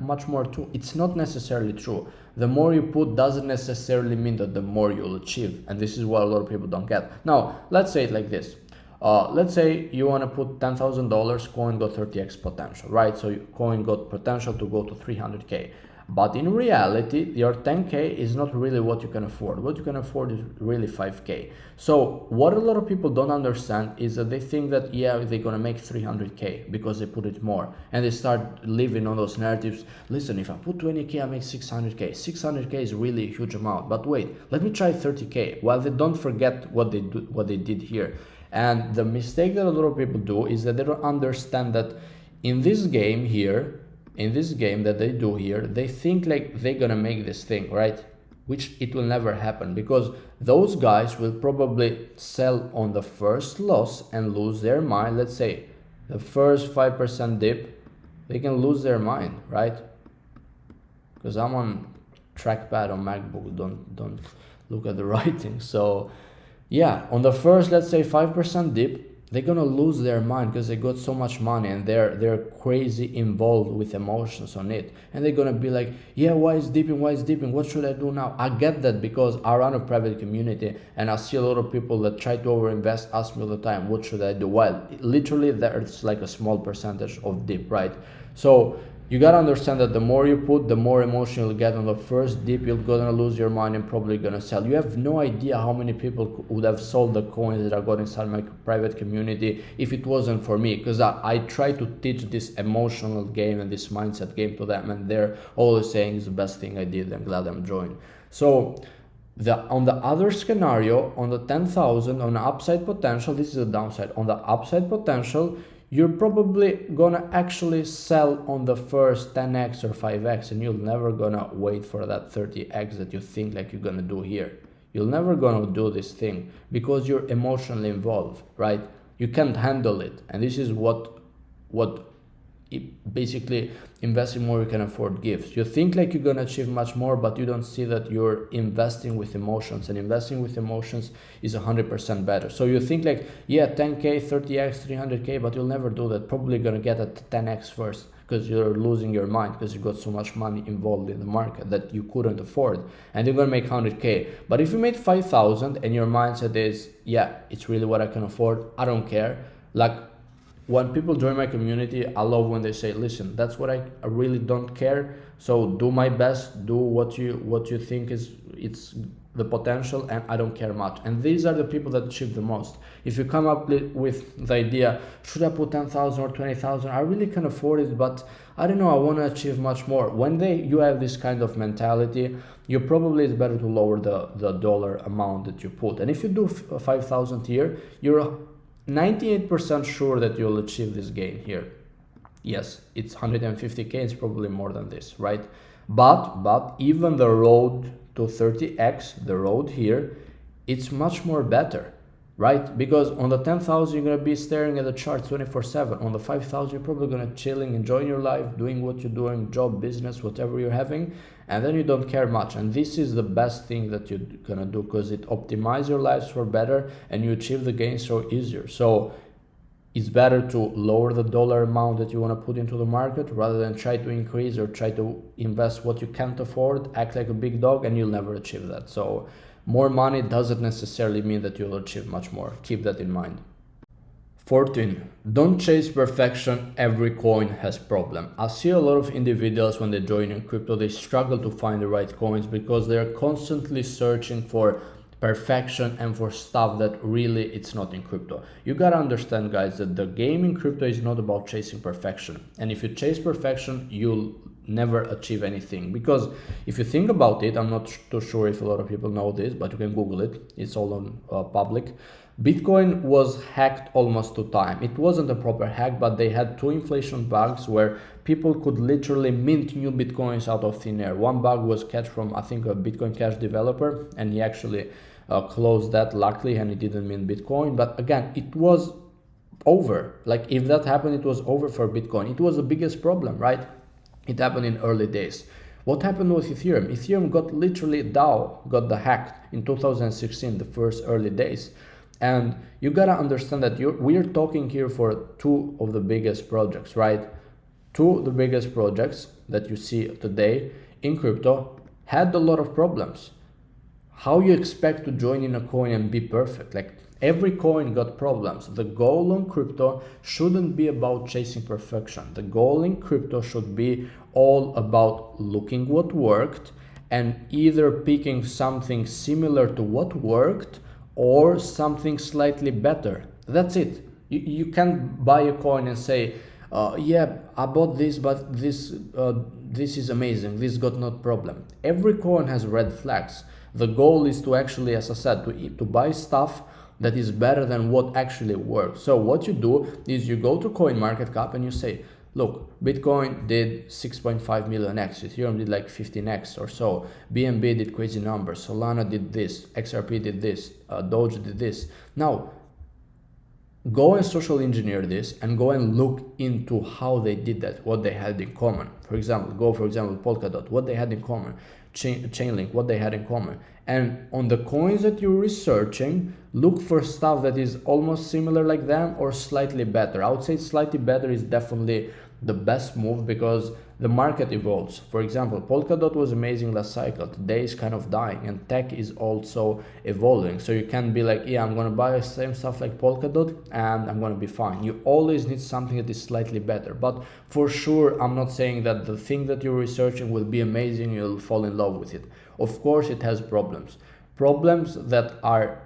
much more too. It's not necessarily true. The more you put doesn't necessarily mean that the more you'll achieve, and this is what a lot of people don't get. Now let's say it like this. Let's say you want to put $10,000, coin got 30x potential, right? So coin got potential to go to 300k. But in reality, your 10k is not really what you can afford. What you can afford is really 5k. So what a lot of people don't understand is that they think that, yeah, they're gonna make 300k because they put it more, and they start living on those narratives. Listen, if I put 20k, I make 600k. 600k is really a huge amount. But wait, let me try 30k. While they don't forget what they did here. And the mistake that a lot of people do is that they don't understand that in this game here, in this game that they do here, they think like they're gonna make this thing, right? Which it will never happen, because those guys will probably sell on the first loss and lose their mind. Let's say the first 5% dip, they can lose their mind, right? Because I'm on trackpad on MacBook, don't look at the writing. So yeah, on the first, let's say 5% dip, they're gonna lose their mind because they got so much money and they're crazy involved with emotions on it, and they're gonna be like, yeah, why is dipping, what should I do now? I get that, because I run a private community and I see a lot of people that try to overinvest ask me all the time, what should I do? Well, literally there's like a small percentage of dip, right? So you gotta understand that the more you put, the more emotion you'll get on the first dip. You're gonna lose your mind and probably gonna sell. You have no idea how many people would have sold the coins that I got inside my private community if it wasn't for me, because I try to teach this emotional game and this mindset game to them, and they're always saying it's the best thing I did. I'm glad I'm joined. So on the other scenario, on the 10,000, on the upside potential, this is the downside. On the upside potential, you're probably gonna actually sell on the first 10x or 5x, and you're never gonna wait for that 30x that you think like you're gonna do here. You're never gonna do this thing because you're emotionally involved, right? You can't handle it, and this is what basically investing more you can afford gives. You think like you're gonna achieve much more, but you don't see that you're investing with emotions, and investing with emotions is 100% better. So you think like, yeah, 10k, 30x, 300k, but you'll never do that. Probably gonna get a 10x first, because you're losing your mind because you got so much money involved in the market that you couldn't afford, and you're gonna make 100k. But if you made 5,000 and your mindset is, yeah, it's really what I can afford, I don't care. Like, when people join my community, I love when they say, listen, that's what I really don't care, so do my best, do what you think is it's the potential, and I don't care much. And these are the people that achieve the most. If you come up with the idea, should I put 10,000 or 20,000? I really can afford it, but I don't know, I want to achieve much more. When you have this kind of mentality, you probably it's better to lower the dollar amount that you put. And if you do 5,000 here, you're 98% sure that you'll achieve this gain here. Yes, it's 150k, it's probably more than this, right? But even the road to 30x, the road here, it's much more better, right? Because on the 10,000 you're gonna be staring at the chart 24/7. On the 5,000 you're probably gonna chilling, enjoying your life, doing what you're doing, job, business, whatever you're having, and then you don't care much. And this is the best thing that you're gonna do, because it optimizes your lives for better and you achieve the gains so easier. So it's better to lower the dollar amount that you want to put into the market rather than try to increase or try to invest what you can't afford, act like a big dog, and you'll never achieve that. So more money doesn't necessarily mean that you'll achieve much more. Keep that in mind. 14. Don't chase perfection. Every coin has problem. I see a lot of individuals when they join in crypto, they struggle to find the right coins because they're constantly searching for perfection and for stuff that really it's not in crypto. You gotta understand, guys, that the game in crypto is not about chasing perfection. And if you chase perfection, you'll never achieve anything. Because if you think about it, I'm not too sure if a lot of people know this, but you can Google it. It's all on public. Bitcoin was hacked almost 2 times. It wasn't a proper hack, but they had 2 inflation bugs where people could literally mint new Bitcoins out of thin air. One bug was catch from, I think, a Bitcoin Cash developer, and he actually closed that luckily, and he didn't mint Bitcoin. But again, it was over. Like if that happened, it was over for Bitcoin. It was the biggest problem, right? It happened in early days. What happened with Ethereum? Ethereum got literally DAO got the hacked in 2016, the first early days. And you gotta understand that we're talking here for two of the biggest projects, right? Two of the biggest projects that you see today in crypto had a lot of problems. How you expect to join in a coin and be perfect? Like every coin got problems. The goal on crypto shouldn't be about chasing perfection. The goal in crypto should be all about looking what worked and either picking something similar to what worked or something slightly better. That's it. You can't buy a coin and say, yeah, I bought this, but this is amazing. This got no problem. Every coin has red flags. The goal is to actually, as I said, to buy stuff that is better than what actually works. So what you do is you go to CoinMarketCap and you say, look, Bitcoin did 6.5 million X, Ethereum did like 15X or so, BNB did crazy numbers, Solana did this, XRP did this, Doge did this. Now, go and social engineer this and go and look into how they did that, what they had in common. For example, Polkadot, what they had in common, Chainlink, what they had in common. And on the coins that you're researching, look for stuff that is almost similar like them or slightly better. I would say slightly better is definitely the best move because the market evolves. For example, Polkadot was amazing last cycle. Today is kind of dying and tech is also evolving. So you can't be like, yeah, I'm going to buy the same stuff like Polkadot and I'm going to be fine. You always need something that is slightly better. But for sure, I'm not saying that the thing that you're researching will be amazing. You'll fall in love with it. Of course, it has problems. Problems that are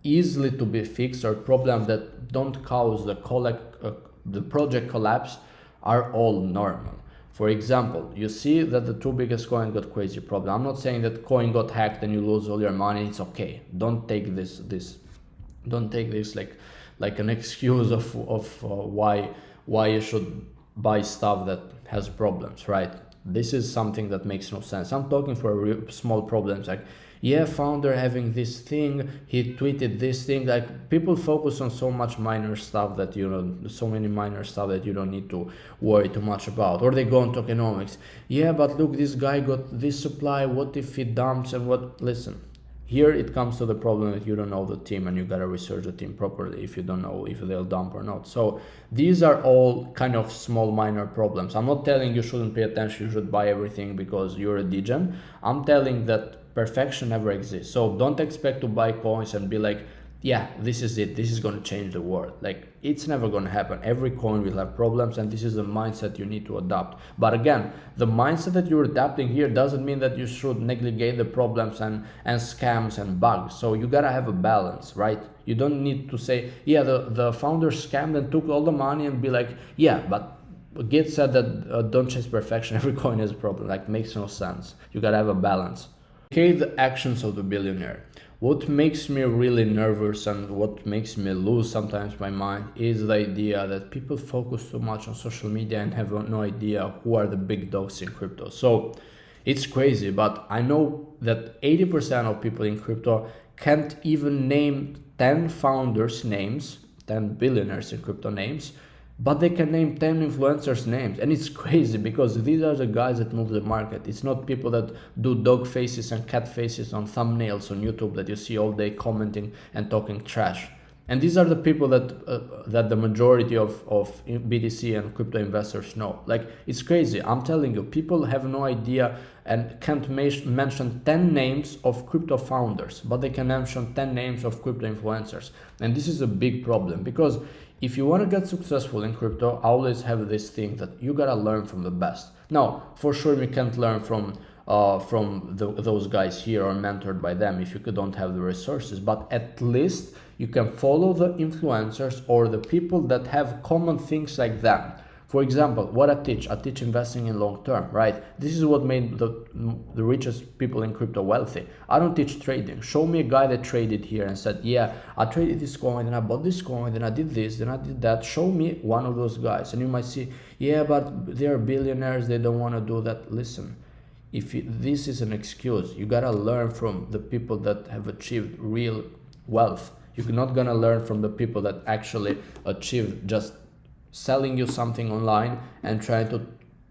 easily to be fixed or problems that don't cause the project collapse are all normal. For example, you see that the two biggest coins got crazy problem. I'm not saying that coin got hacked and you lose all your money. It's okay. Don't take this like an excuse of why you should buy stuff that has problems, right? This is something that makes no sense. I'm talking for real small problems like, yeah, founder having this thing, he tweeted this thing. Like people focus on so much minor stuff that so many minor stuff that you don't need to worry too much about. Or they go on tokenomics. Yeah, but look, this guy got this supply. What if he dumps and what? Listen, here it comes to the problem that you don't know the team and you gotta research the team properly if you don't know if they'll dump or not. So these are all kind of small minor problems. I'm not telling you shouldn't pay attention, you should buy everything because you're a degen. I'm telling that perfection never exists. So don't expect to buy coins and be like, yeah, this is it, this is going to change the world. Like it's never going to happen. Every coin will have problems and this is a mindset you need to adopt. But again, the mindset that you're adapting here doesn't mean that you should negligate the problems and scams and bugs. So you gotta have a balance, right? You don't need to say, yeah, the founder scammed and took all the money and be like, yeah, but Git said that don't chase perfection, every coin has a problem. Like makes no sense. You gotta have a balance. Okay, the actions of the billionaire. What makes me really nervous and what makes me lose sometimes my mind is the idea that people focus too much on social media and have no idea who are the big dogs in crypto. So it's crazy, but I know that 80% of people in crypto can't even name 10 founders' names, 10 billionaires in crypto names, but they can name 10 influencers' names. And it's crazy because these are the guys that move the market. It's not people that do dog faces and cat faces on thumbnails on YouTube that you see all day commenting and talking trash. And these are the people that the majority of BTC and crypto investors know. Like, it's crazy. I'm telling you, people have no idea and can't mention 10 names of crypto founders, but they can mention 10 names of crypto influencers. And this is a big problem because if you want to get successful in crypto, I always have this thing that you gotta learn from the best. Now, for sure, we can't learn from from those guys here or mentored by them if you don't have the resources, but at least you can follow the influencers or the people that have common things like them. For example, what I teach investing in long term, right? This is what made the richest people in crypto wealthy. I don't teach trading. Show me a guy that traded here and said, yeah, I traded this coin, and I bought this coin, then I did this, then I did that. Show me one of those guys, and you might see, yeah, but they're billionaires, they don't want to do that. Listen, this is an excuse. You gotta learn from the people that have achieved real wealth. You're not gonna learn from the people that actually achieve just selling you something online and trying to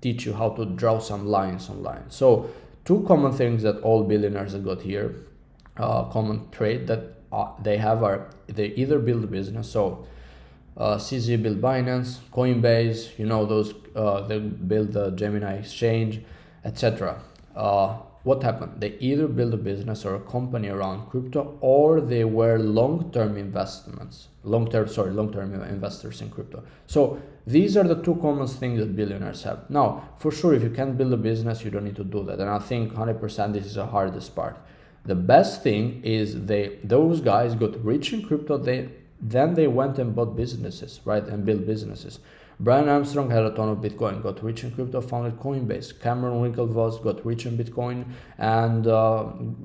teach you how to draw some lines online. So two common things that all billionaires have got here, common trait that they have are they either build a business. So CZ build Binance, Coinbase, those they build the Gemini exchange, etc. What happened? They either build a business or a company around crypto, or they were long-term investors in crypto. So these are the two common things that billionaires have. Now, for sure, if you can't build a business, you don't need to do that. And I think 100% this is the hardest part. The best thing is those guys got rich in crypto. Then they went and bought businesses, right, and built businesses. Brian Armstrong had a ton of Bitcoin, got rich in crypto, founded Coinbase. Cameron Winklevoss got rich in Bitcoin and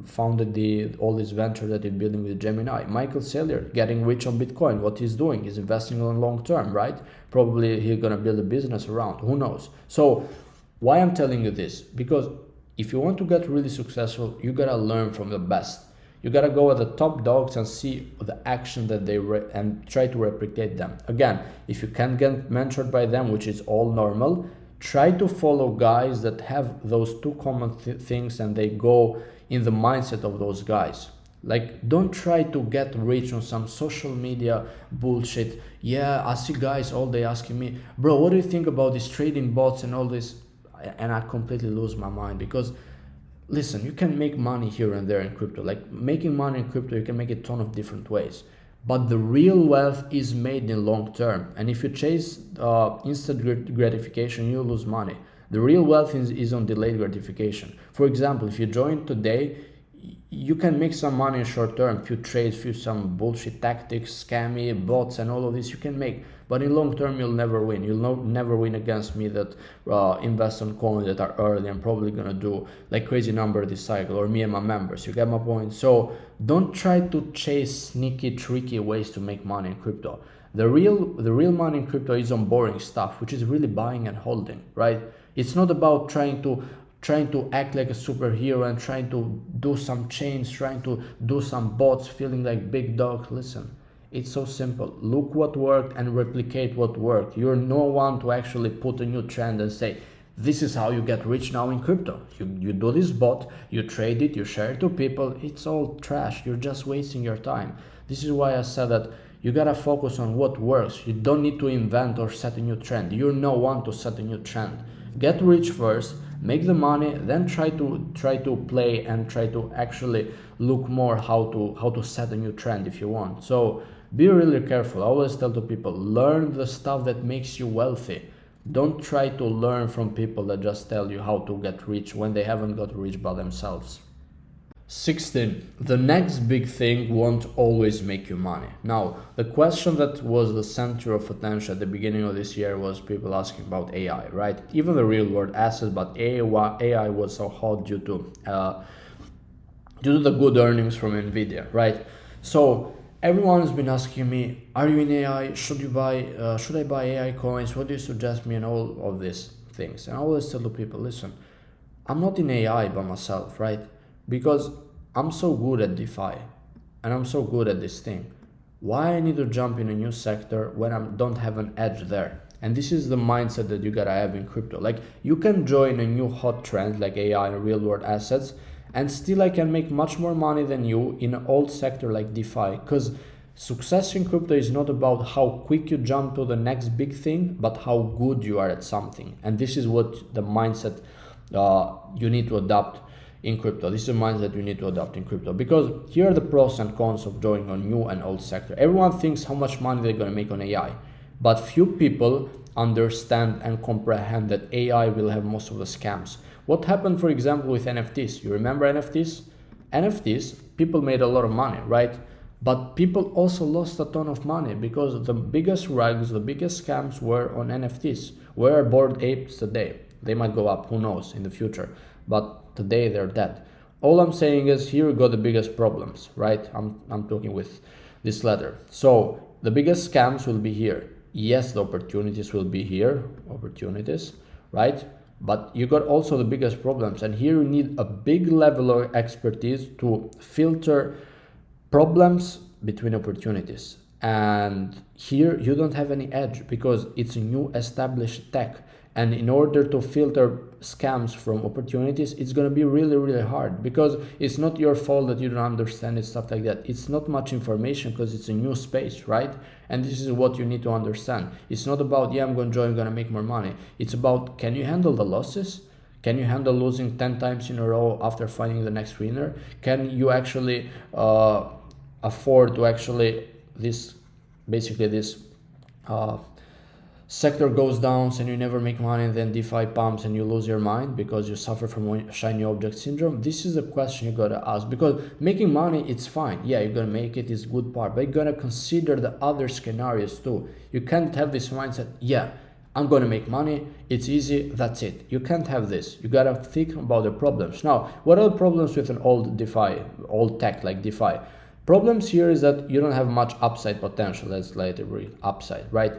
founded all these ventures that he's building with Gemini. Michael Saylor getting rich on Bitcoin. What he's doing is investing on long term, right? Probably he's gonna build a business around. Who knows? So why I'm telling you this? Because if you want to get really successful, you gotta learn from the best. You gotta go at the top dogs and see the action that they and try to replicate them. Again, if you can't get mentored by them, which is all normal, try to follow guys that have those two common things and they go in the mindset of those guys. Like, don't try to get rich on some social media bullshit. Yeah, I see guys all day asking me, bro, what do you think about these trading bots and all this? And I completely lose my mind because listen, you can make money here and there in crypto. Like making money in crypto, you can make a ton of different ways. But the real wealth is made in long term. And if you chase instant gratification, you lose money. The real wealth is on delayed gratification. For example, if you join today, you can make some money in short term. Few trades, few some bullshit tactics, scammy bots and all of this you can make. But in long term, you'll never win. You'll never win against me that invest on coins that are early and probably gonna do like crazy number this cycle, or me and my members. You get my point? So don't try to chase sneaky, tricky ways to make money in crypto. The real money in crypto is on boring stuff, which is really buying and holding, right? It's not about trying to act like a superhero and trying to do some chains, trying to do some bots, feeling like big dog. Listen, it's so simple. Look what worked and replicate what worked. You're no one to actually put a new trend and say, this is how you get rich now in crypto. You do this bot, you trade it, you share it to people. It's all trash. You're just wasting your time. This is why I said that you gotta focus on what works. You don't need to invent or set a new trend. You're no one to set a new trend. Get rich first, make the money, then try to play and try to actually look more how to set a new trend if you want. So be really careful. I always tell to people, learn the stuff that makes you wealthy. Don't try to learn from people that just tell you how to get rich when they haven't got rich by themselves. 16. The next big thing won't always make you money. Now, the question that was the center of attention at the beginning of this year was people asking about AI, right? Even the real world assets, but AI was so hot due to the good earnings from Nvidia, right? So everyone has been asking me, are you in AI? Should I buy AI coins? What do you suggest me and all of these things? And I always tell the people, listen, I'm not in AI by myself, right? Because I'm so good at DeFi and I'm so good at this thing. Why I need to jump in a new sector when I don't have an edge there? And this is the mindset that you gotta have in crypto. Like, you can join a new hot trend like AI and real world assets, and still I can make much more money than you in an old sector like DeFi. Because success in crypto is not about how quick you jump to the next big thing, but how good you are at something. And this is what the mindset you need to adopt in crypto. This is a mindset you need to adopt in crypto, because here are the pros and cons of joining a new and old sector. Everyone thinks how much money they're going to make on AI, but few people understand and comprehend that AI will have most of the scams. What happened, for example, with NFTs? You remember NFTs? NFTs, people made a lot of money, right? But people also lost a ton of money because the biggest rugs, the biggest scams were on NFTs. Where are Bored Apes today? They might go up, who knows, in the future. But today they're dead. All I'm saying is here we got the biggest problems, right? I'm talking with this letter. So the biggest scams will be here. Yes, the opportunities will be here, opportunities, right? But you got also the biggest problems, and here you need a big level of expertise to filter problems between opportunities. And here you don't have any edge because it's a new established tech, and in order to filter scams from opportunities, it's going to be really, really hard because it's not your fault that you don't understand it, stuff like that. It's not much information because it's a new space, right? And this is what you need to understand. It's not about, yeah, I'm going to join, I'm going to make more money. It's about, can you handle the losses? Can you handle losing 10 times in a row after finding the next winner? Can you actually afford to actually this sector goes down and you never make money, and then DeFi pumps and you lose your mind because you suffer from shiny object syndrome? This is a question you gotta ask, because making money, it's fine. Yeah, you're gonna make it, is good part, but you're gonna consider the other scenarios too. You can't have this mindset, yeah, I'm gonna make money, it's easy, that's it. You can't have this. You gotta think about the problems. Now, what are the problems with an old DeFi, old tech like DeFi? Problems here is that you don't have much upside potential. Let's later read upside, right?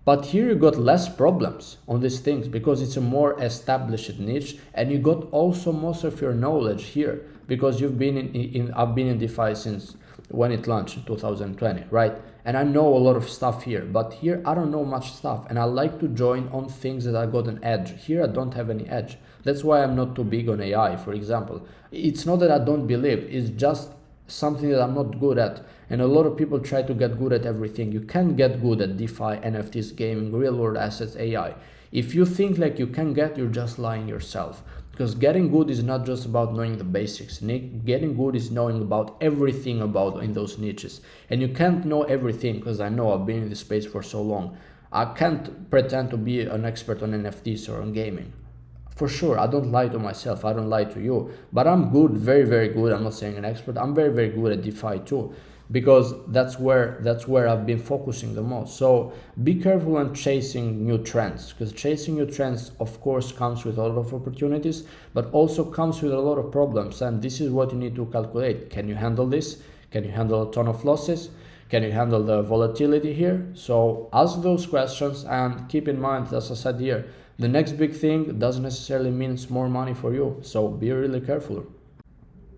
But here you got less problems on these things because it's a more established niche, and you got also most of your knowledge here because you've been I've been in DeFi since when it launched in 2020, right? And I know a lot of stuff here, but here I don't know much stuff, and I like to join on things that I got an edge. Here I don't have any edge. That's why I'm not too big on AI, for example. It's not that I don't believe, it's just something that I'm not good at, and a lot of people try to get good at everything. You can't get good at DeFi, NFTs, gaming, real world assets, AI. If you think like you can get, you're just lying yourself, because getting good is not just about knowing the basics. Getting good is knowing about everything about in those niches, and you can't know everything, because I know I've been in this space for so long. I can't pretend to be an expert on NFTs or on gaming. For sure, I don't lie to myself, I don't lie to you, but I'm good, very, very good. I'm not saying an expert, I'm very, very good at DeFi too, because that's where I've been focusing the most. So be careful when chasing new trends, because chasing new trends, of course, comes with a lot of opportunities, but also comes with a lot of problems. And this is what you need to calculate. Can you handle this? Can you handle a ton of losses? Can you handle the volatility here? So ask those questions, and keep in mind, as I said here, the next big thing doesn't necessarily mean more money for you, so be really careful.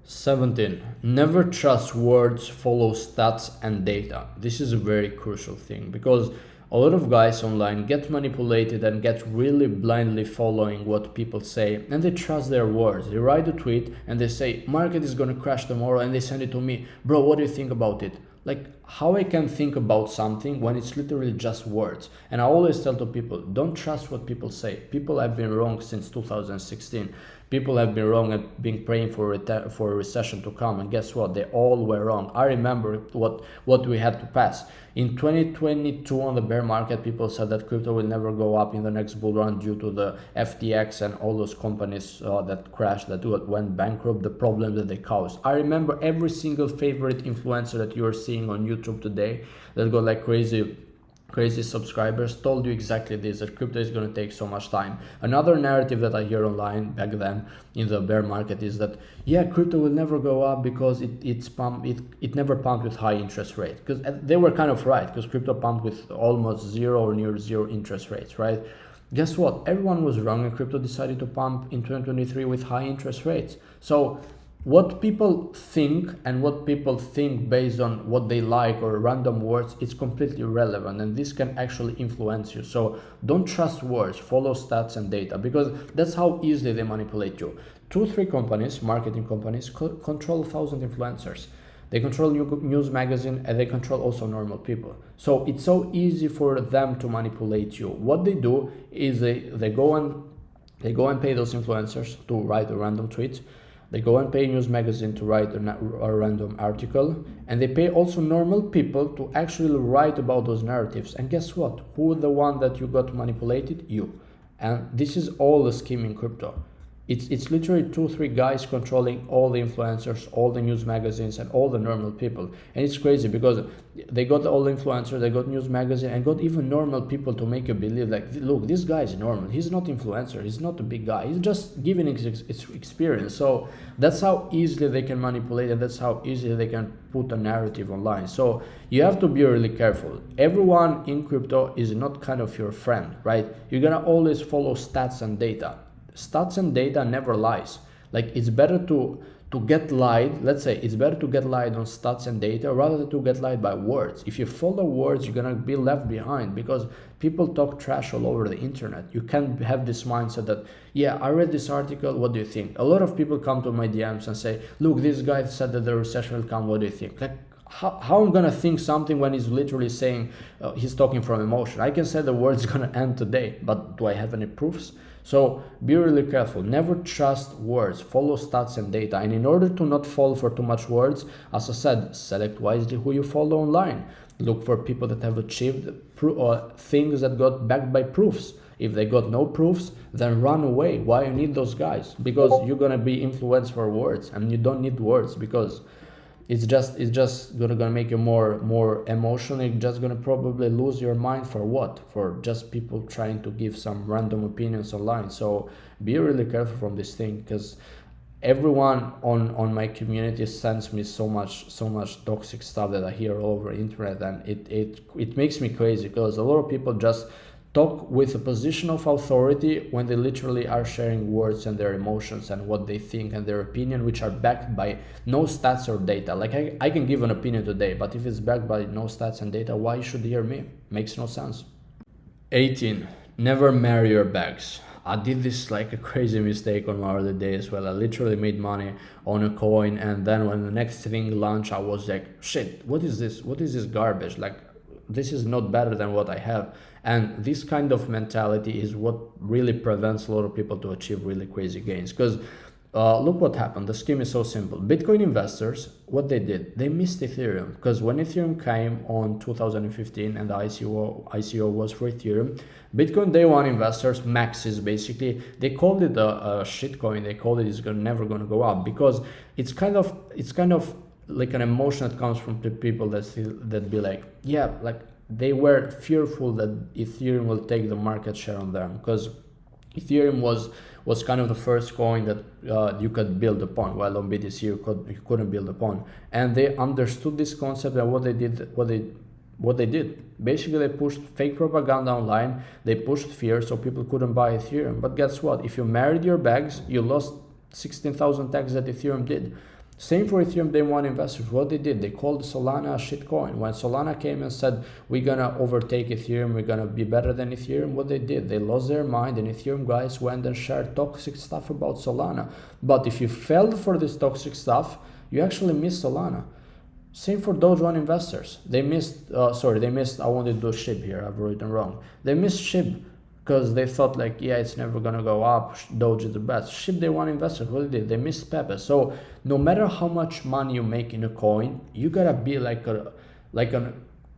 17. Never trust words, follow stats and data. This is a very crucial thing, because a lot of guys online get manipulated and get really blindly following what people say, and they trust their words. They write a tweet and they say, market is gonna crash tomorrow, and they send it to me. Bro, what do you think about it? Like, how I can think about something when it's literally just words? And I always tell to people, don't trust what people say. People have been wrong since 2016. People have been wrong and been praying for a recession to come, and guess what? They all were wrong. I remember what we had to pass. In 2022 on the bear market, people said that crypto will never go up in the next bull run due to the FTX and all those companies that crashed, that went bankrupt, the problem that they caused. I remember every single favorite influencer that you're seeing on YouTube today that got like crazy subscribers told you exactly this, that crypto is going to take so much time. Another narrative that I hear online back then in the bear market is that, yeah, crypto will never go up because it never pumped with high interest rate. Because they were kind of right, because crypto pumped with almost zero or near zero interest rates, right? Guess what? Everyone was wrong, and crypto decided to pump in 2023 with high interest rates. So what people think, and what people think based on what they like or random words, it's completely irrelevant, and this can actually influence you. So don't trust words, follow stats and data, because that's how easily they manipulate you. 2-3 companies, marketing companies, control 1,000 influencers. They control news magazine, and they control also normal people. So it's so easy for them to manipulate you. What they do is they go and pay those influencers to write a random tweet. They go and pay news magazine to write a random article, and they pay also normal people to actually write about those narratives. And guess what? Who the one that you got manipulated? You. And this is all the scheme in crypto. It's literally two, three guys controlling all the influencers, all the news magazines, and all the normal people. And it's crazy because they got all influencers, they got news magazine, and got even normal people to make you believe like, look, this guy is normal. He's not influencer. He's not a big guy. He's just giving his experience. So that's how easily they can manipulate, and that's how easily they can put a narrative online. So you have to be really careful. Everyone in crypto is not kind of your friend, right? You're gonna always follow stats and data. Stats and data never lies. Like it's better to get lied. Let's say it's better to get lied on stats and data rather than to get lied by words. If you follow words, you're gonna be left behind because people talk trash all over the internet. You can't have this mindset that, yeah, I read this article, what do you think? A lot of people come to my DMs and say, look, this guy said that the recession will come, what do you think? Like, how I'm gonna think something when he's literally saying he's talking from emotion? I can say the word's gonna end today, but do I have any proofs? So be really careful. Never trust words. Follow stats and data. And in order to not fall for too much words, as I said, select wisely who you follow online. Look for people that have achieved things that got backed by proofs. If they got no proofs, then run away. Why you need those guys? Because you're gonna be influenced for words, and you don't need words because it's just gonna make you more emotional. You're just gonna probably lose your mind for what? For just people trying to give some random opinions online. So be really careful from this thing because everyone on my community sends me so much toxic stuff that I hear all over the internet, and it makes me crazy because a lot of people just talk with a position of authority when they literally are sharing words and their emotions and what they think and their opinion, which are backed by no stats or data. Like I can give an opinion today, but if it's backed by no stats and data, why you should hear me? Makes no sense. 18. Never marry your bags. I did this like a crazy mistake on my early days where I literally made money on a coin, and then when the next thing launched, I was like, shit, what is this? What is this garbage? Like, this is not better than what I have. And this kind of mentality is what really prevents a lot of people to achieve really crazy gains. Because look what happened. The scheme is so simple. Bitcoin investors, what they did, they missed Ethereum. Because when Ethereum came on 2015 and the ICO was for Ethereum, Bitcoin day one investors, maxis basically, they called it a shitcoin. They called it it's never going to go up because it's kind of like an emotion that comes from the people that be like, yeah, like they were fearful that Ethereum will take the market share on them because Ethereum was kind of the first coin that you could build upon, while on BTC you couldn't build upon. And they understood this concept, and what they did, basically they pushed fake propaganda online. They pushed fear so people couldn't buy Ethereum. But guess what? If you married your bags, you lost 16,000 tax that Ethereum did. Same for Ethereum day one investors. What they did, they called Solana a shitcoin. When Solana came and said, we're gonna overtake Ethereum, we're gonna be better than Ethereum, what they did, they lost their mind, and Ethereum guys went and shared toxic stuff about Solana. But if you fell for this toxic stuff, you actually missed Solana. Same for Doge One investors. They missed, I wanted to do SHIB here, I've written wrong. They missed SHIB because they thought like, yeah, it's never gonna go up, Doge is the best. SHIB day one investors, what they did, they missed Pepe. So no matter how much money you make in a coin, you gotta be like a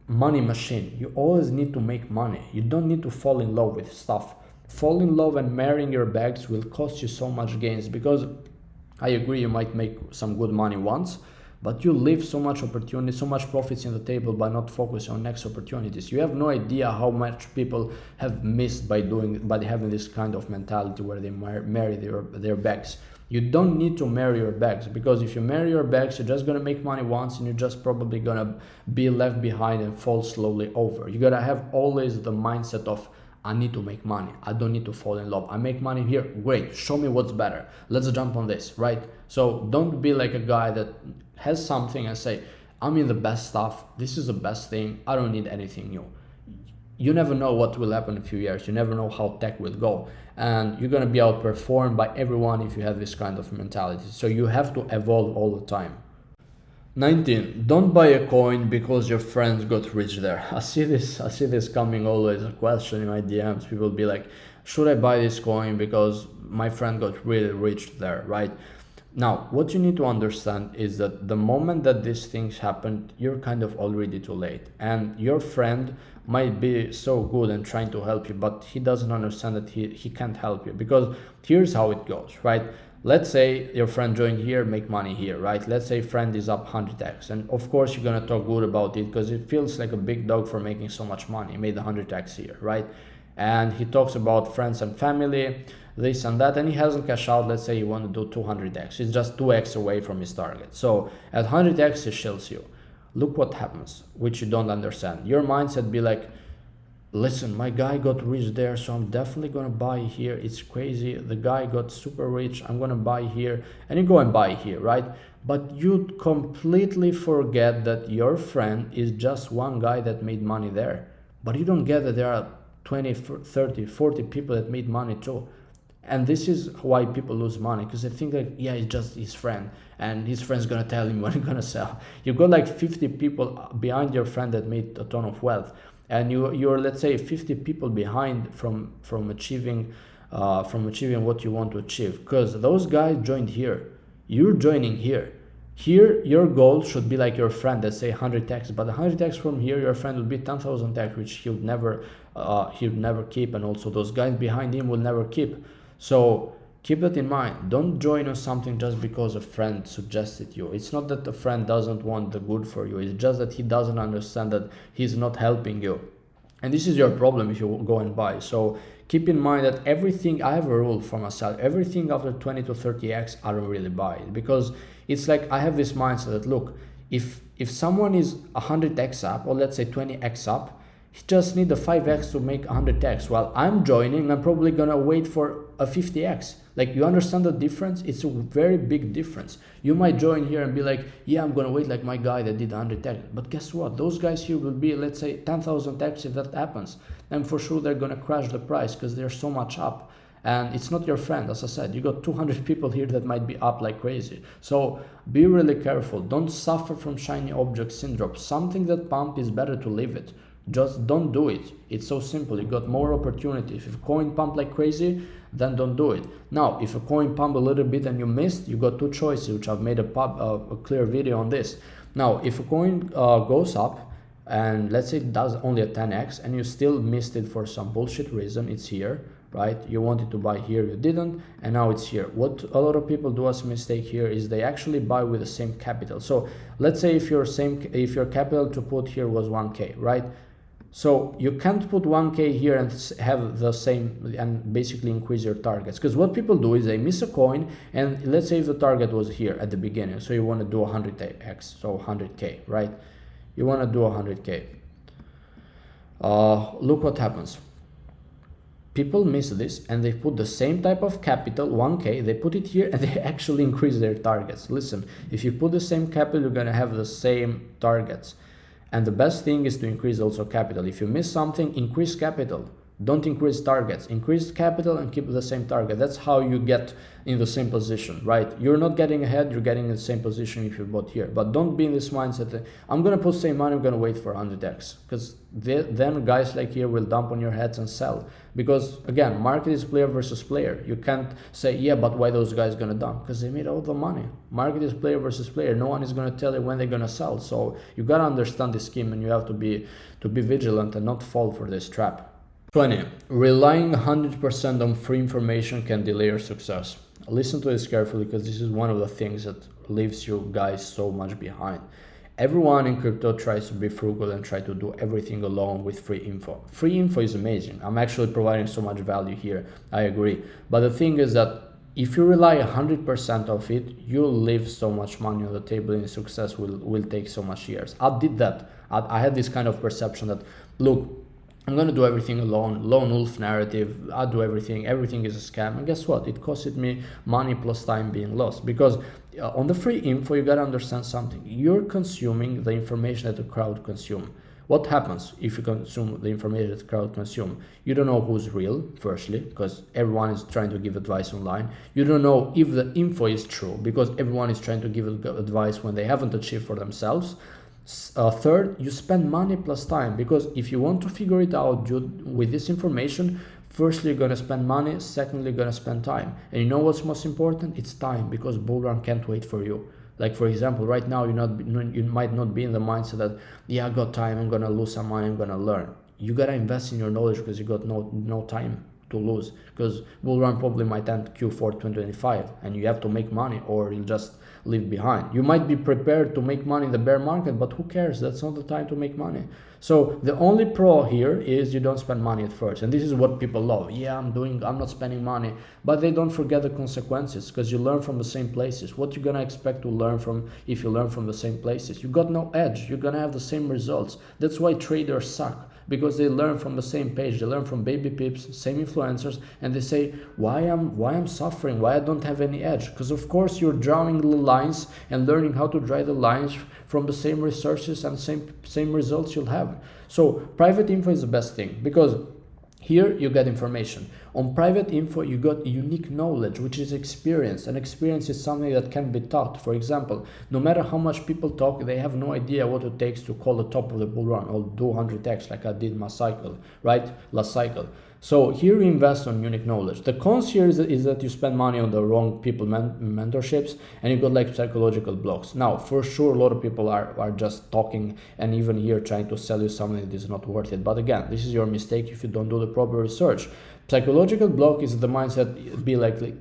money machine. You always need to make money. You don't need to fall in love with stuff. Fall in love and marrying your bags will cost you so much gains, because I agree you might make some good money once, but you leave so much opportunity, so much profits in the table by not focusing on next opportunities. You have no idea how much people have missed by having this kind of mentality where they marry their bags. You don't need to marry your bags, because if you marry your bags, you're just gonna make money once and you're just probably gonna be left behind and fall slowly over. You gotta have always the mindset of, I need to make money. I don't need to fall in love. I make money here. Great. Show me what's better. Let's jump on this, right? So don't be like a guy that has something and say, I'm in the best stuff. This is the best thing. I don't need anything new. You never know what will happen in a few years. You never know how tech will go. And you're going to be outperformed by everyone if you have this kind of mentality. So you have to evolve all the time. 19. Don't buy a coin because your friends got rich there. I see this coming always, a question in my DMs. People be like, should I buy this coin because my friend got really rich there, right? Now, what you need to understand is that the moment that these things happen, you're kind of already too late. And your friend might be so good and trying to help you, but he doesn't understand that he can't help you. Because here's how it goes, right? Let's say your friend joined here, make money here, right? Let's say friend is up 100x, and of course you're gonna talk good about it because it feels like a big dog for making so much money. He made 100x here, right? And he talks about friends and family, this and that, and he hasn't cashed out. Let's say you want to do 200x. It's just 2x away from his target. So at 100x, he shills you. Look what happens, which you don't understand. Your mindset be like, listen, my guy got rich there, so I'm definitely gonna buy here. It's crazy. The guy got super rich. I'm gonna buy here, and you go and buy here, right? But you completely forget that your friend is just one guy that made money there. But you don't get that there are 20, 30, 40 people that made money too. And this is why people lose money, because they think like, yeah, it's just his friend, and his friend's gonna tell him when he's gonna sell. You've got like 50 people behind your friend that made a ton of wealth, and you're let's say 50 people behind from achieving what you want to achieve, because those guys joined here, you're joining here. Here your goal should be like your friend, let's say 100x, but 100x from here your friend will be 10,000x, which he'll never keep, and also those guys behind him will never keep. So keep that in mind. Don't join on something just because a friend suggested you. It's not that the friend doesn't want the good for you, it's just that he doesn't understand that he's not helping you. And this is your problem if you go and buy. So keep in mind that everything, I have a rule for myself, everything after 20 to 30x, I don't really buy it, because it's like I have this mindset that, look, if someone is 100x up, or let's say 20x up, he just need the 5x to make 100x. While I'm joining, I'm probably gonna wait for a 50x. Like, you understand the difference? It's a very big difference. You might join here and be like, yeah, I'm gonna wait like my guy that did 100x. But guess what? Those guys here will be, let's say, 10,000x if that happens. And for sure they're gonna crash the price because they're so much up. And it's not your friend. As I said, you got 200 people here that might be up like crazy. So be really careful. Don't suffer from shiny object syndrome. Something that pump is better to leave it. Just don't do it. It's so simple. You got more opportunity. If a coin pump like crazy, then don't do it. Now, if a coin pump a little bit and you missed, you got two choices, which I've made a clear video on this. Now, if a coin goes up, and let's say it does only a 10x, and you still missed it for some bullshit reason, it's here, right? You wanted to buy here, you didn't, and now it's here. What a lot of people do as a mistake here is they actually buy with the same capital. So let's say if your capital to put here was 1k, right? So you can't put 1k here and have the same and basically increase your targets, because what people do is they miss a coin, and let's say if the target was here at the beginning, so you want to do 100x, so 100k, right? You want to do 100k. Look what happens. People miss this and they put the same type of capital, 1k, they put it here and they actually increase their targets. Listen, if you put the same capital, you're going to have the same targets. And the best thing is to increase also capital. If you miss something, increase capital. Don't increase targets. Increase capital and keep the same target. That's how you get in the same position, right? You're not getting ahead, you're getting in the same position if you bought here. But don't be in this mindset that I'm going to put same money, I'm going to wait for 100x. Because then guys like here will dump on your heads and sell. Because again, market is player versus player. You can't say, yeah, but why those guys going to dump? Because they made all the money. Market is player versus player. No one is going to tell you when they're going to sell. So you got to understand the scheme, and you have to be vigilant and not fall for this trap. 20. Relying 100% on free information can delay your success. Listen to this carefully, because this is one of the things that leaves you guys so much behind. Everyone in crypto tries to be frugal and try to do everything alone with free info. Free info is amazing. I'm actually providing so much value here. I agree. But the thing is that if you rely 100% of it, you'll leave so much money on the table, and success will take so much years. I did that. I had this kind of perception that, look, I'm going to do everything alone, lone wolf narrative, I do everything is a scam. And guess what? It costed me money plus time being lost, because on the free info, you got to understand something. You're consuming the information that the crowd consume. What happens if you consume the information that the crowd consume? You don't know who's real, firstly, because everyone is trying to give advice online. You don't know if the info is true, because everyone is trying to give advice when they haven't achieved for themselves. Third, you spend money plus time, because if you want to figure it out with this information, firstly you're gonna spend money, secondly you're gonna spend time. And you know what's most important? It's time, because bull run can't wait for you. Like, for example, right now you might not be in the mindset that, yeah, I got time, I'm gonna lose some money, I'm gonna learn. you gotta invest in your knowledge because you got no time to lose, because bull run probably might end Q4 2025 and you have to make money or you'll just leave behind. You might be prepared to make money in the bear market, but who cares? That's not the time to make money. So the only pro here is you don't spend money at first, and this is what people love. Yeah, I'm not spending money, but they don't forget the consequences, because you learn from the same places. What you gonna expect to learn from if you learn from the same places? You got no edge. You're gonna have the same results. That's why traders suck, because they learn from the same page. They learn from baby pips, same influencers, and they say, why I'm suffering, why I don't have any edge? Because of course you're drawing the lines and learning how to draw the lines from the same resources and same results you'll have. So private info is the best thing, because here you get information. On private info you got unique knowledge, which is experience, and experience is something that can be taught. For example, no matter how much people talk, they have no idea what it takes to call the top of the bull run or do 100x like I did my cycle, right? Last cycle. So here you invest on unique knowledge. The cons here is that you spend money on the wrong people mentorships, and you got like psychological blocks. Now, for sure, a lot of people are just talking and even here trying to sell you something that is not worth it. But again, this is your mistake if you don't do the proper research. Psychological block is the mindset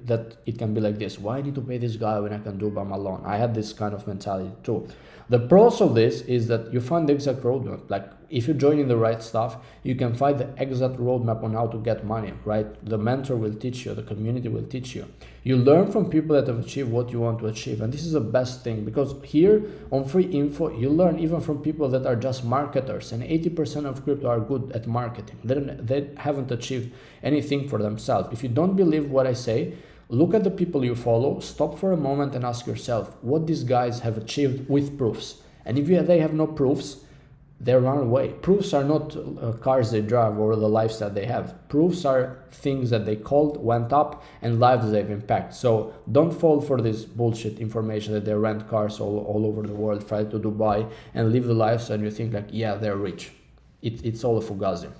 that it can be like this. Why I need to pay this guy when I can do by my loan? I had this kind of mentality too. The pros of this is that you find the exact roadmap. Like if you join in the right stuff, you can find the exact roadmap on how to get money, right? The mentor will teach you, the community will teach you. You learn from people that have achieved what you want to achieve. And this is the best thing, because here on free info, you learn even from people that are just marketers, and 80% of crypto are good at marketing. They haven't achieved anything for themselves. If you don't believe what I say, look at the people you follow, stop for a moment and ask yourself what these guys have achieved with proofs. And if they have no proofs, they run away. Proofs are not cars they drive or the lifestyle they have. Proofs are things that they called, went up, and lives they've impacted. So don't fall for this bullshit information that they rent cars all over the world, fly to Dubai, and live the lifestyle, and you think like, yeah, they're rich. It's all a fugazi.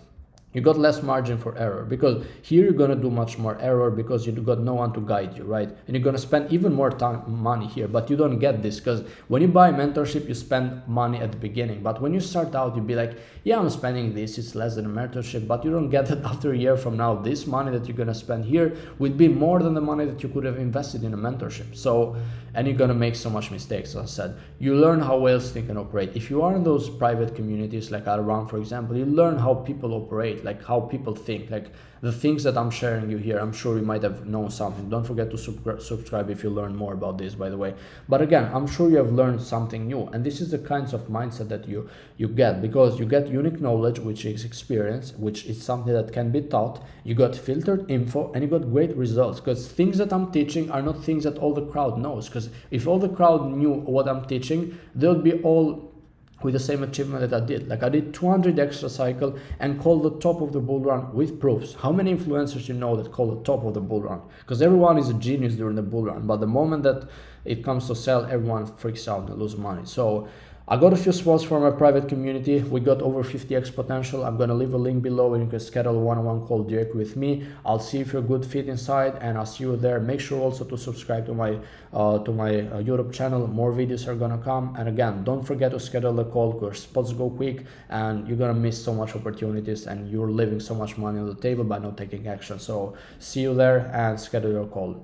You got less margin for error, because here you're gonna do much more error because you got no one to guide you, right? And you're gonna spend even more money here, but you don't get this, because when you buy mentorship, you spend money at the beginning. But when you start out, you'll be like, yeah, I'm spending this, it's less than a mentorship, but you don't get it after a year from now. This money that you're gonna spend here will be more than the money that you could have invested in a mentorship. So, and you're gonna make so much mistakes, as I said. You learn how whales think and operate. If you are in those private communities like Around, for example, you learn how people operate, like how people think, like the things that I'm sharing you here. I'm sure you might have known something. Don't forget to subscribe if you learn more about this, by the way. But again, I'm sure you have learned something new, and this is the kinds of mindset that you get, because you get unique knowledge, which is experience, which is something that can be taught. You got filtered info, and you got great results, because things that I'm teaching are not things that all the crowd knows. Because if all the crowd knew what I'm teaching, they'll be all with the same achievement that I did. Like I did 200 extra cycle and called the top of the bull run with proofs. How many influencers you know that call the top of the bull run? Because everyone is a genius during the bull run, but the moment that it comes to sell, everyone freaks out and lose money. So I got a few spots for my private community. We got over 50x potential. I'm gonna leave a link below and you can schedule a one-on-one call directly with me. I'll see if you're a good fit inside, and I'll see you there. Make sure also to subscribe to my YouTube channel. More videos are gonna come. And again, don't forget to schedule a call, because spots go quick and you're gonna miss so much opportunities, and you're leaving so much money on the table by not taking action. So see you there and schedule your call.